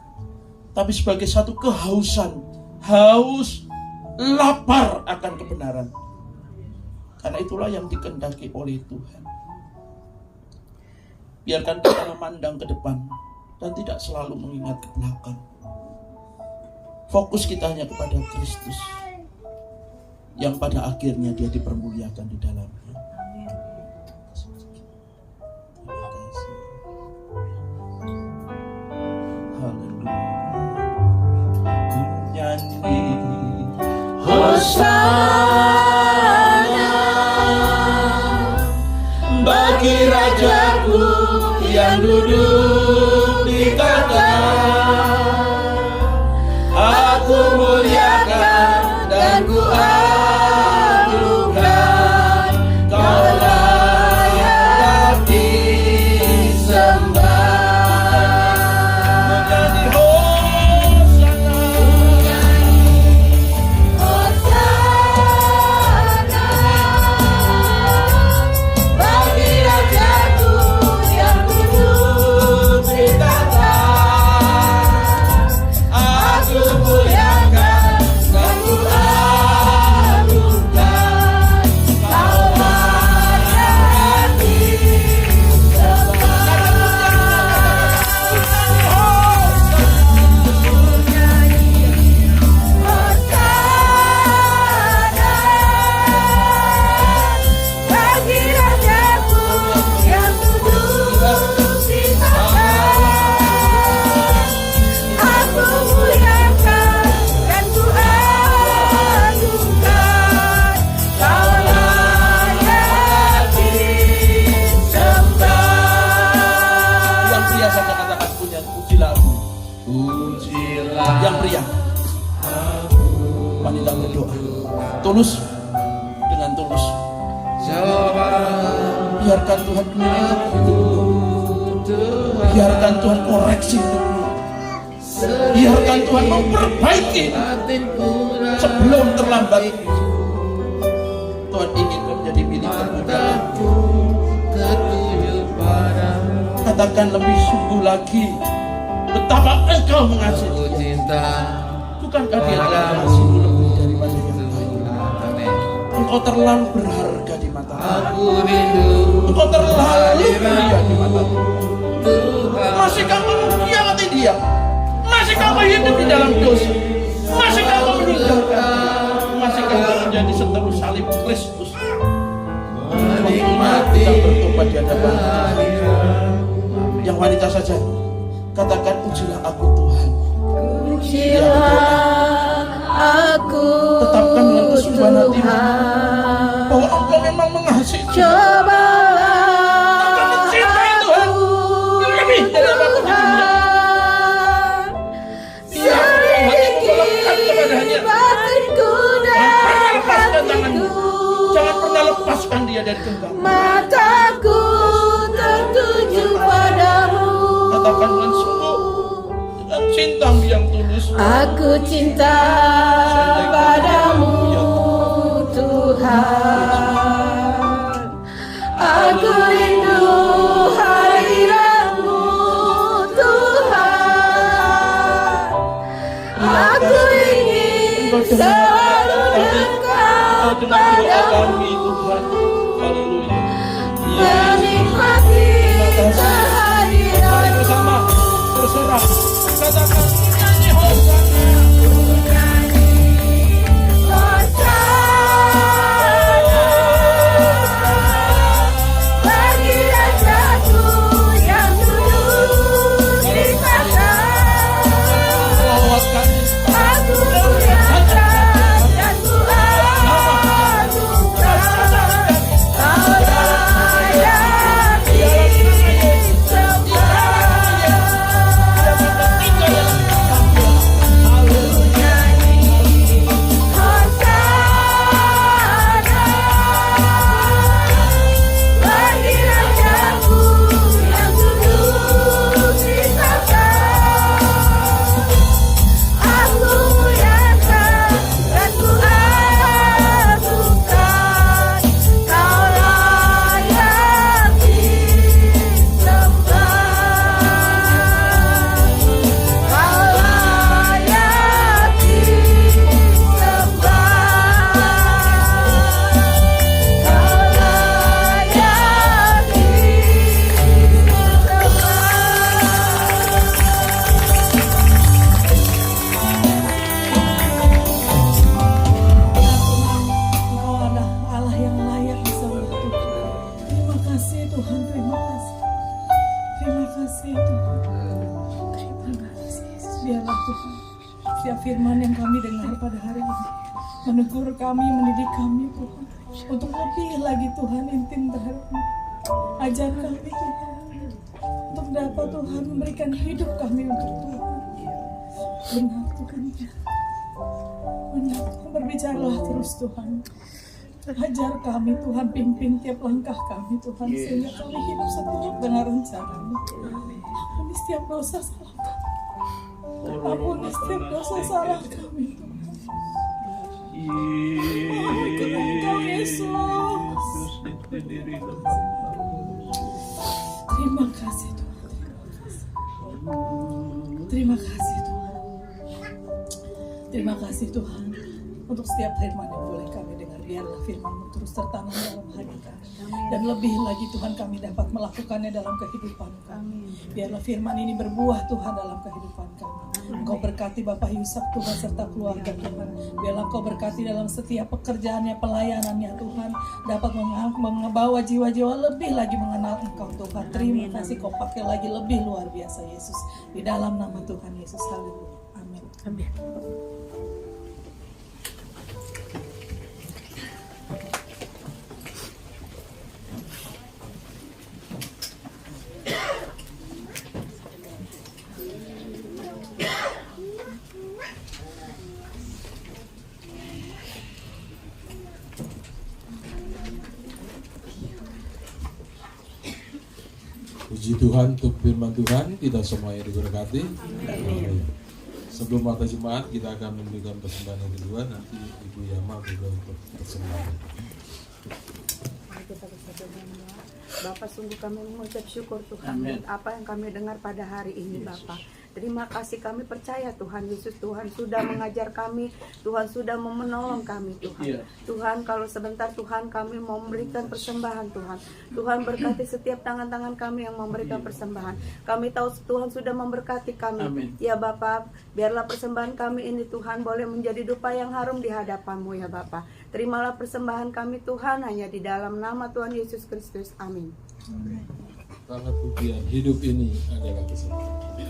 tapi sebagai satu kehausan, haus, lapar akan kebenaran. Karena itulah yang dikehendaki oleh Tuhan. Biarkan kita memandang ke depan dan tidak selalu mengingat ke belakang. Fokus kita hanya kepada Kristus, yang pada akhirnya Dia dipermuliakan di dalamnya. Terima kasih. Haleluya. Ku nyanyi Hosana bagi Rajaku yang duduk di tahta. Aku muliakan dan ku agungkan, Kau layak disembah. menyanyi Hosana. Hosana bagi Rajaku yang duduk di tahta. Aku muliakan dan ku agungkan, Kau layak bagi Rajaku yang duduk di tahta. Aku muliakan dan ku agungkan, Kau layak disembah. Yang pria saya katakan punya pujilah aku. Pujilah Yang pria, wanita berdoa tulus, dengan tulus. Biarkan Tuhan menyentuh hidupmu. Biarkan Tuhan koreksi hidupmu. Biarkan Tuhan memperbaiki sebelum terlambat. Tuhan ingin menjadi milik kemuliaan. Katakan lebih sungguh lagi betapa Engkau mengasihi dia. Bukankah Dia telah mengasihimu lebih daripada yang lain? Engkau terlalu berharga di mata Aku. Engkau terlalu mulia di mata Tuhan. Masihkah manusia dia? Masih kamu hidup di dalam dosa? Masih kamu meninggalkan? Masih kamu menjadi seteru salib Kristus? Menikmati kita bertobat di hadapan Tuhan. Yang wanita saja katakan, pujilah aku Tuhan. Pujilah aku Tetapkan dengan kesungguhan hatimu Tuhan. bahwa Engkau memang mengasihi Tuhan. Cobalah Engkau mencintai Tuhan lebih dari apapun di dunia. Dia hatimu melekat kepadanya. batinku dan Jangan pernah lepaskan tanganmu. hatiku. Jangan pernah lepaskan dia dari genggam. Mataku tertuju padamu. Katakan dengan sungguh, dengan cintamu yang tulus. Aku cinta padamu Tuhan. Aku rindu hadiratmu Tuhan. Aku ingin selalu dekat Dengan doa padamu, kami Tuhan. Haleluya. menikmati Mari kehadiratmu. bersama bersorak. Katakan nyanyi Hosana. Bagi rajaku yang duduk di sana, Lawat kami. aku muliakan dan ku agukan. Kau layak disembah. Biarlah Tuhan, setiap firman yang kami dengar pada hari ini menegur kami, mendidik kami Tuhan, untuk lebih lagi Tuhan intim terhadap-Mu. Ajar kami Tuhan, untuk dapat Tuhan memberikan hidup kami untuk Tuhan. Benar Tuhan, benar Tuhan, berbicaralah terus Tuhan. Ajar kami Tuhan, pimpin tiap langkah kami Tuhan, sehingga kami hidup seturut dengan rencana-Mu. Ampuni setiap dosa salah kami. Ampuni setiap dosa salah kami Tuhan. Oh, ikut Engkau Yesus. Terima kasih Tuhan. Terima kasih Tuhan. Terima kasih Tuhan untuk setiap firman yang boleh kami dengar. Biarlah firman-Mu terus tertanam dalam hati kami. Dan lebih lagi Tuhan, kami dapat melakukannya dalam kehidupan kami. Biarlah firman ini berbuah Tuhan dalam kehidupan kami. Engkau berkati Bapak Yusuf Tuhan serta keluarga Tuhan. Biarlah Engkau berkati dalam setiap pekerjaannya, pelayanannya Tuhan. Dapat membawa jiwa-jiwa lebih lagi mengenal Engkau Tuhan. Terima kasih Kau pakai lagi lebih luar biasa Yesus. Di dalam nama Tuhan Yesus. Haleluya. Amin. Amin. Puji Tuhan untuk firman Tuhan, kita semuanya diberkati. Amin. Sebelum mata jemaat, kita akan memberikan persembahan yang kedua. Nanti Ibu Yama juga untuk persembahan. Mari kita bersatu dalam doa. Bapak, sungguh kami mengucap syukur Tuhan Amin. apa yang kami dengar pada hari ini Bapak. Terima kasih, kami percaya Tuhan Yesus, Tuhan sudah mengajar kami, Tuhan sudah menolong kami Tuhan. Iya. Tuhan, kalau sebentar Tuhan kami mau memberikan persembahan Tuhan. Tuhan berkati setiap tangan-tangan kami yang memberikan persembahan. Kami tahu Tuhan sudah memberkati kami. Amin. Ya Bapa, biarlah persembahan kami ini Tuhan boleh menjadi dupa yang harum di hadapan-Mu ya Bapa. Terimalah persembahan kami Tuhan hanya di dalam nama Tuhan Yesus Kristus. Amin. Karena pujian hidup ini adalah kesempatan.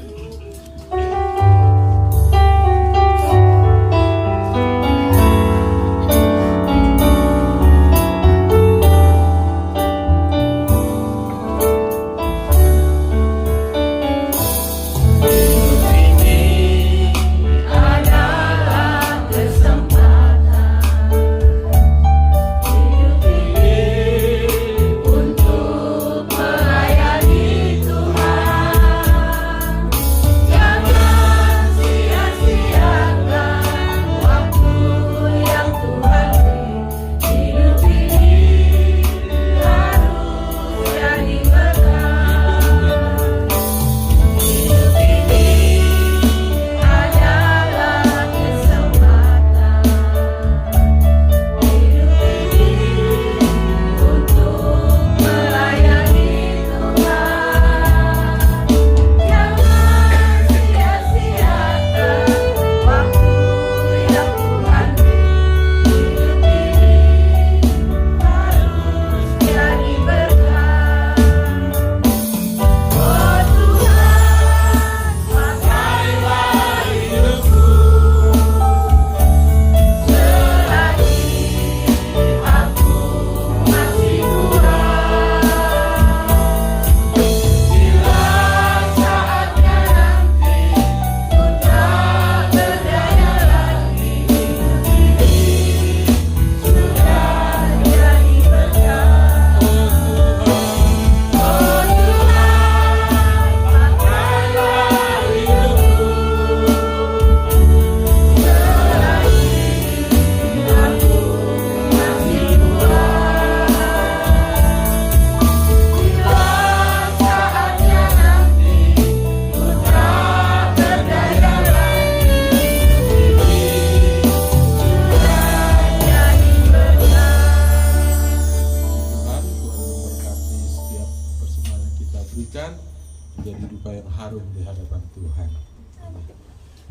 Menjadi dupa yang harum di hadapan Tuhan.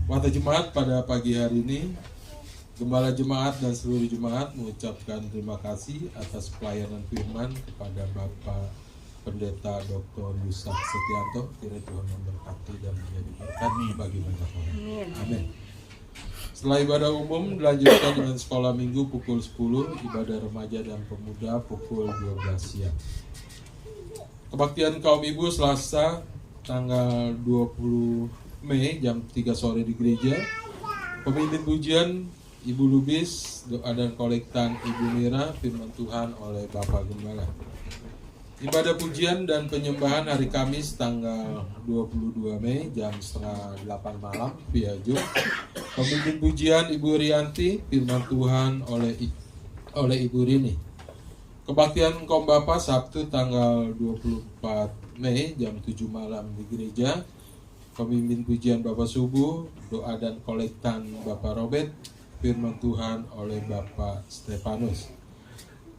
Waktu jemaat pada pagi hari ini, Gembala Jemaat dan seluruh jemaat mengucapkan terima kasih atas pelayanan firman kepada Bapak Pendeta Dr. Yusak Setianto. Kiranya Tuhan memberkati dan menjadi berkat bagi banyak orang. Amin. Setelah ibadah umum dilanjutkan dengan sekolah minggu pukul 10, ibadah remaja dan pemuda pukul 12 siang. Kebaktian kaum ibu Selasa tanggal 20 Mei jam 3 sore di gereja. Pemimpin pujian Ibu Lubis, doa dan kolektan Ibu Mira, firman Tuhan oleh Bapak Gembala. Ibadah pujian dan penyembahan hari Kamis tanggal 22 Mei jam setengah 8 malam via Zoom. Pemimpin pujian Ibu Rianti, firman Tuhan oleh Ibu Rini. Kebaktian kaum Bapa Sabtu tanggal 24 Mei jam 7 malam di gereja. Pemimpin pujian Bapak Subuh, doa dan kolektan Bapak Robert, firman Tuhan oleh Bapak Stefanus.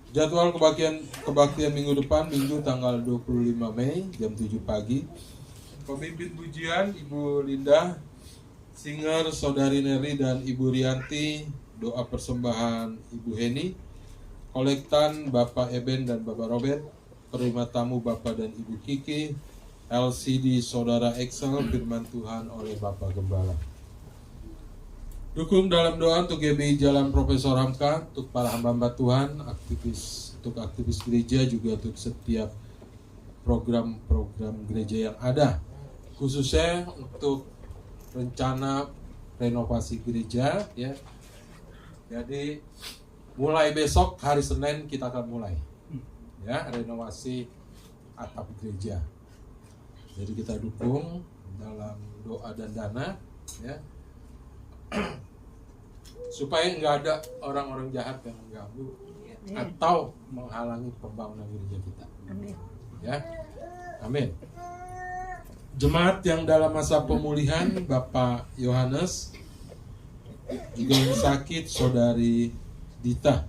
Jadwal kebaktian minggu depan, Minggu tanggal 25 Mei jam 7 pagi. Pemimpin pujian Ibu Linda, singer Saudari Neri dan Ibu Rianti, doa persembahan Ibu Heni, kolektan Bapak Eben dan Bapak Robert, penerima tamu Bapak dan Ibu Kiki, LCD Saudara Excel, firman Tuhan oleh Bapak Gembala. Dukung dalam doa untuk GBI Jalan Profesor Hamka, untuk para hamba-hamba Tuhan, untuk aktivis gereja, juga untuk setiap program-program gereja yang ada, khususnya untuk rencana renovasi gereja, ya. Jadi mulai besok hari Senin kita akan mulai, ya, renovasi atap gereja. Jadi kita dukung dalam doa dan dana, ya, supaya nggak ada orang-orang jahat yang mengganggu atau menghalangi pembangunan gereja kita. Amin. Ya, amin. Jemaat yang dalam masa pemulihan, Bapak Yohanes, juga yang sakit, Saudari Dita.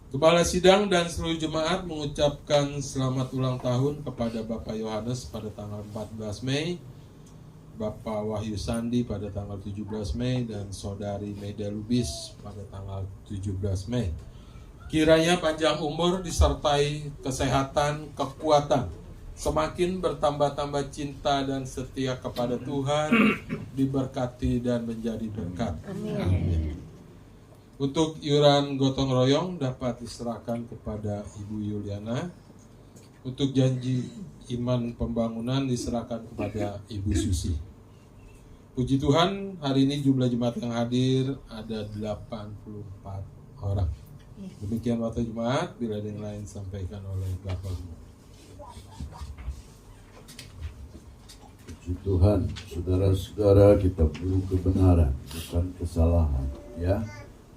Kepala Sidang dan seluruh jemaat mengucapkan selamat ulang tahun kepada Bapak Yohanes pada tanggal 14 Mei, Bapak Wahyu Sandi pada tanggal 17 Mei, dan Saudari Meda Lubis pada tanggal 17 Mei. Kiranya panjang umur disertai kesehatan, kekuatan, semakin bertambah-tambah cinta dan setia kepada Tuhan, diberkati dan menjadi berkat. Amin. Untuk iuran gotong royong dapat diserahkan kepada Ibu Yuliana. Untuk janji iman pembangunan diserahkan kepada Ibu Susi. Puji Tuhan, hari ini jumlah jemaat yang hadir ada 84 orang. Demikian waktu jemaat, bila ada yang lain sampaikan oleh Bapak. Puji Tuhan, saudara-saudara, kita perlu kebenaran, bukan kesalahan, ya.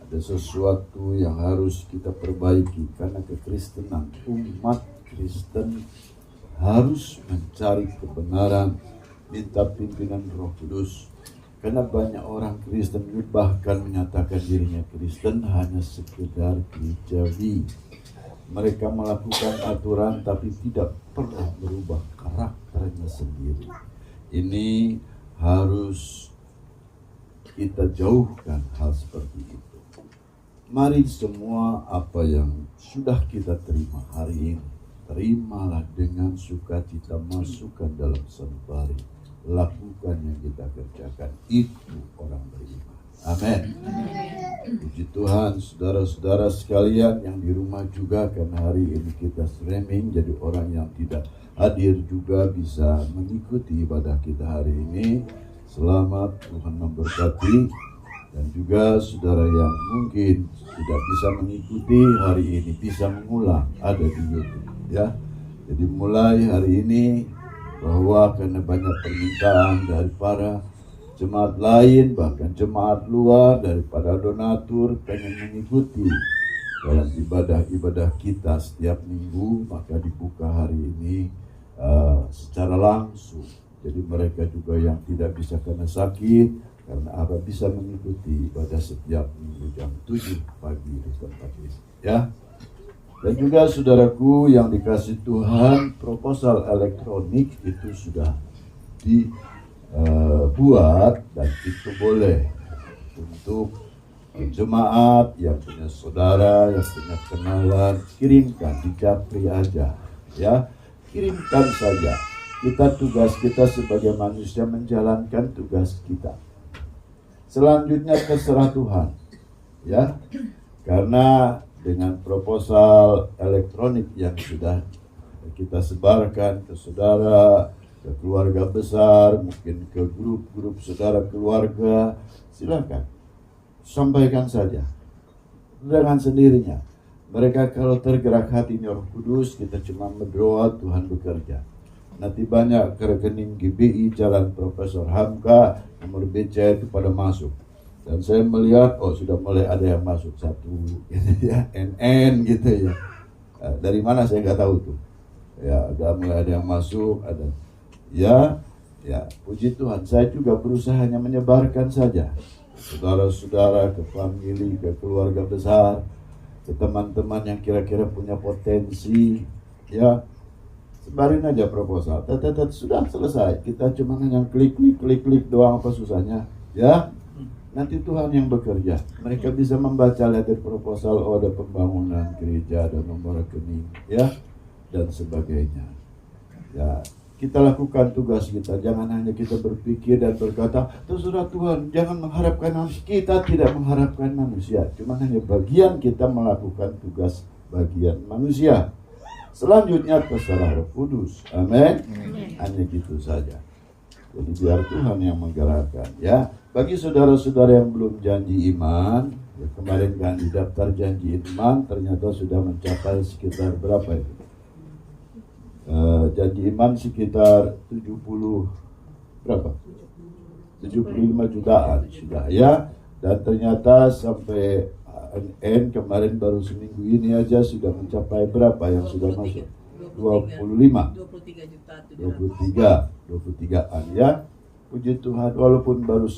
Ada sesuatu yang harus kita perbaiki karena kekristenan, umat Kristen harus mencari kebenaran, minta pimpinan Roh Kudus. Karena banyak orang Kristen bahkan menyatakan dirinya Kristen hanya sekedar gerejawi. Mereka melakukan aturan tapi tidak pernah berubah karakternya sendiri. Ini harus kita jauhkan hal seperti itu. Mari semua apa yang sudah kita terima hari ini, terimalah dengan sukacita, masukkan dalam sanubari. Lakukan yang kita kerjakan, itu orang beriman. Amin. Puji Tuhan, saudara-saudara sekalian yang di rumah juga, karena hari ini kita streaming, jadi orang yang tidak hadir juga bisa mengikuti ibadah kita hari ini. Selamat, Tuhan memberkati. Dan juga saudara yang mungkin tidak bisa mengikuti hari ini bisa mengulang, ada di YouTube, ya. Jadi mulai hari ini, bahwa karena banyak permintaan dari para jemaat lain, bahkan jemaat luar, daripada donatur pengen mengikuti dalam ibadah-ibadah kita setiap minggu, maka dibuka hari ini secara langsung. Jadi mereka juga yang tidak bisa karena sakit, karena apa, bisa mengikuti ibadah setiap minggu jam 7 pagi di tempat ini, ya. Dan juga saudaraku yang dikasih Tuhan, proposal elektronik itu sudah dibuat dan itu boleh untuk jemaat yang punya saudara, yang punya kenalan, kirimkan di Japri aja, ya. Kirimkan saja. Tugas kita sebagai manusia menjalankan tugas kita. Selanjutnya terserah Tuhan, ya. Karena dengan proposal elektronik yang sudah kita sebarkan ke saudara, ke keluarga besar, mungkin ke grup-grup saudara keluarga, silakan sampaikan saja dengan sendirinya. Mereka kalau tergerak hatinya Roh Kudus, kita cuma berdoa, Tuhan bekerja. Nanti banyak ke rekening GBI Jalan Profesor Hamka, nomor BCA itu pada masuk. Dan saya melihat, sudah mulai ada yang masuk satu, ya, NN gitu ya. Dari mana saya nggak tahu tuh. Ya, udah mulai ada yang masuk, ada. Ya, puji Tuhan. Saya juga berusaha hanya menyebarkan saja. Saudara-saudara, ke famili, ke keluarga besar, ke teman-teman yang kira-kira punya potensi, ya. Sebarin aja proposal. Sudah selesai. Kita cuma hanya klik doang, apa susahnya, ya. Nanti Tuhan yang bekerja. Mereka bisa membaca letter proposal, ada pembangunan gereja, ada nomor rekening, ya, dan sebagainya. Ya, kita lakukan tugas kita. Jangan hanya kita berpikir dan berkata, terserah Tuhan, jangan mengharapkan manusia. Kita tidak mengharapkan manusia. Cuma hanya bagian kita melakukan tugas bagian manusia. Selanjutnya terserah Roh Kudus. Amin. Hanya gitu saja. Jadi biar Tuhan yang menggerakkan, ya. Bagi saudara-saudara yang belum janji iman, ya, kemarin kan di daftar janji iman ternyata sudah mencapai sekitar berapa itu? Janji iman sekitar 70 berapa? 75 jutaan sudah, ya. Dan ternyata sampai NN kemarin baru seminggu ini aja sudah mencapai berapa yang sudah masuk? 23 juta 23-an ya. Puji Tuhan, walaupun baru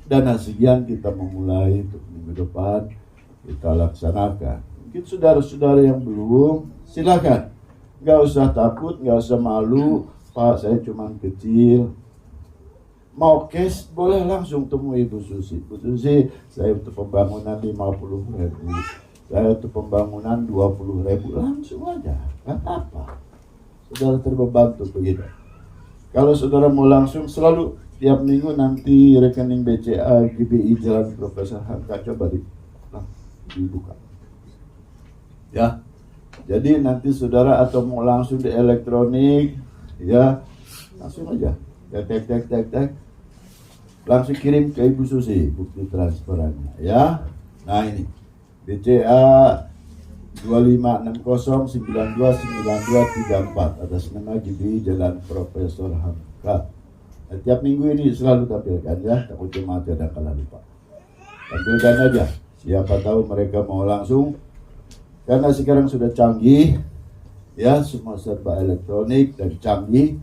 dana sekian kita memulai untuk minggu depan kita laksanakan. Mungkin saudara-saudara yang belum, silakan. Nggak usah takut, nggak usah malu. Pak, saya cuma kecil. Mau cash, boleh langsung temui Ibu Susi. Bu Susi, saya untuk pembangunan 50.000. Saya untuk pembangunan 20.000. Langsung aja, nggak apa-apa. Saudara terbantu begitu. Kalau saudara mau langsung, selalu tiap minggu nanti rekening BCA GBI Jalan Profesor Hamka coba dibuka. Ya. Jadi nanti saudara atau mau langsung di elektronik, ya langsung aja. Tek. Langsung kirim ke Ibu Susi bukti transferannya, ya. Nah ini BCA 2560929234 atas nama GBI Jalan Profesor Hamka. Tiap minggu ini selalu tampilkan ya, takut jemaat ada kala lupa. Tampilkan aja, siapa tahu mereka mau langsung. Karena sekarang sudah canggih, ya semua serba elektronik dan canggih.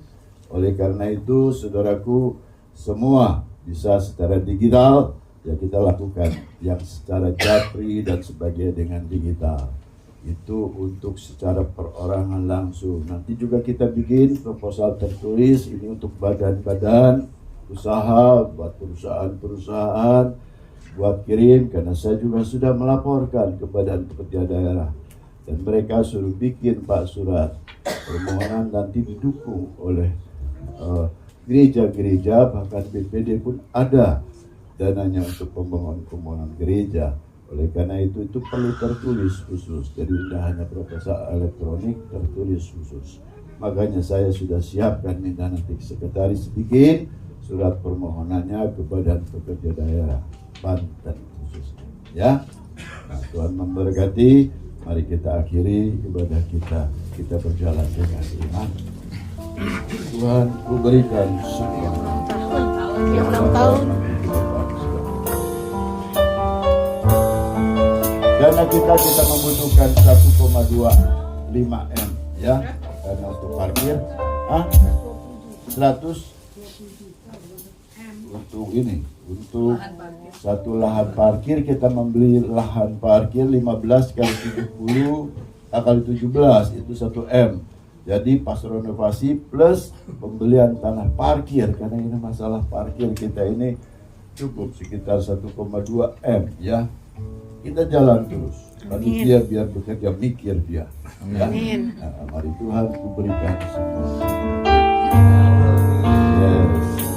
Oleh karena itu, saudaraku, semua bisa secara digital, ya kita lakukan yang secara japri dan sebagainya dengan digital. Itu untuk secara perorangan langsung. Nanti juga kita bikin proposal tertulis ini untuk badan-badan usaha, buat perusahaan-perusahaan, buat kirim, karena saya juga sudah melaporkan ke Badan Pekerja Daerah dan mereka suruh bikin Pak surat permohonan, nanti didukung oleh gereja-gereja, bahkan BPD pun ada dananya untuk pembangunan gereja. Oleh karena itu perlu tertulis khusus. Jadi tidak hanya proposal elektronik, tertulis khusus. Makanya saya sudah siapkan minta nanti sekretaris bikin surat permohonannya ke Badan Pekerja Daerah Banten khususnya. Ya, nah, Tuhan memberkati. Mari kita akhiri ibadah kita. Kita berjalan dengan iman. Tuhan berikan semua. Ulang tahun. Dana kita membutuhkan 1,25 M ya, karena untuk parkir 100 untuk ini, untuk satu lahan parkir kita membeli lahan parkir 15 kali 70 kali 17 itu 1 M. Jadi pas renovasi plus pembelian tanah parkir, karena ini masalah parkir kita ini cukup sekitar 1,2 M ya. Kita jalan terus. Lalu dia biar bekerja mikir dia. Ya? Nah, mari Tuhan kuberikan semua. Yes.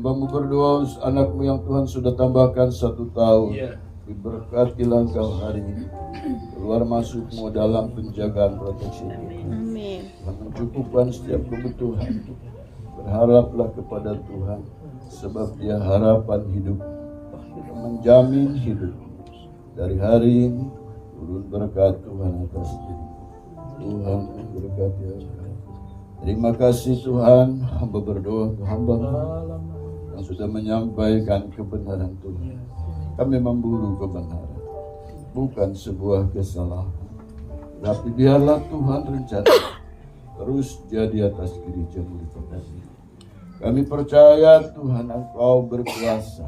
Hambamu berdoa anakmu yang Tuhan sudah tambahkan 1 tahun. Diberkatilah engkau hari ini. Keluar masukmu dalam penjagaan proteksi Tuhan. Amin. Tuhan mencukupkan setiap kebutuhan. Berharaplah kepada Tuhan, sebab Dia harapan hidup, menjamin hidup. Dari hari ini turun berkat Tuhan atas diri. Tuhan memberkati engkau. Terima kasih Tuhan, hamba berdoa untuk hamba yang sudah menyampaikan kebenaran Tuhan. Kami memburu kebenaran, bukan sebuah kesalahan, tapi biarlah Tuhan rencana terus jadi atas gereja-Mu di tempat ini. Kami percaya Tuhan Engkau berkuasa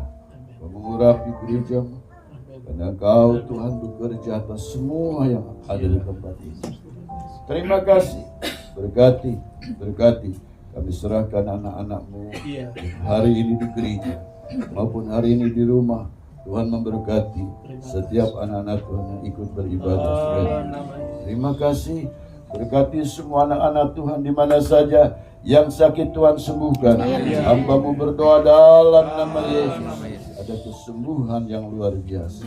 mengurapi gereja-Mu, dan Engkau Tuhan bekerja atas semua yang ada di tempat ini. Terima kasih, berkati. Kami serahkan anak-anak-Mu hari ini di gereja maupun hari ini di rumah. Tuhan memberkati setiap anak-anak Tuhan yang ikut beribadah. Terima kasih, berkati semua anak-anak Tuhan di mana saja yang sakit Tuhan sembuhkan. Hamba-Mu berdoa dalam nama Yesus, ada kesembuhan yang luar biasa.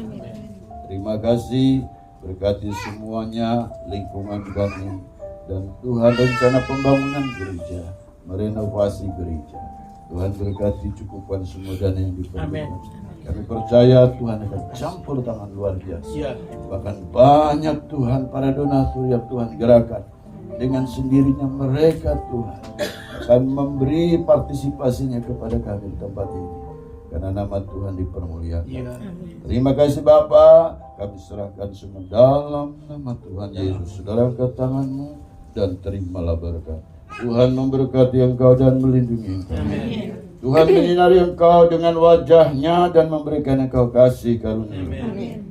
Terima kasih, berkati semuanya, lingkungan kami, dan Tuhan rencana pembangunan gereja, merenovasi gereja. Tuhan berkati, cukupkan semua dana yang diperlukan. Kami percaya Tuhan akan campur tangan luar biasa. Bahkan banyak Tuhan para donatur yang Tuhan gerakan, dengan sendirinya mereka Tuhan akan memberi partisipasinya kepada kami di tempat ini, karena nama Tuhan dipermuliakan. Terima kasih Bapa, kami serahkan semua dalam nama Tuhan Yesus. Saudara, angkat tanganmu dan terimalah berkat. Tuhan memberkati engkau dan melindungi engkau. Tuhan menyinari engkau dengan wajah-Nya dan memberikan engkau kasih karunia.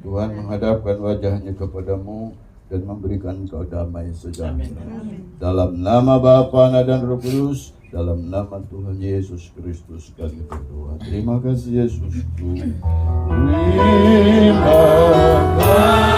Tuhan menghadapkan wajah-Nya kepadamu dan memberikan engkau damai sejahtera. Dalam nama Bapa, Anak dan Roh Kudus, dalam nama Tuhan Yesus Kristus kami berdoa. Terima kasih Yesus. Terima kasih.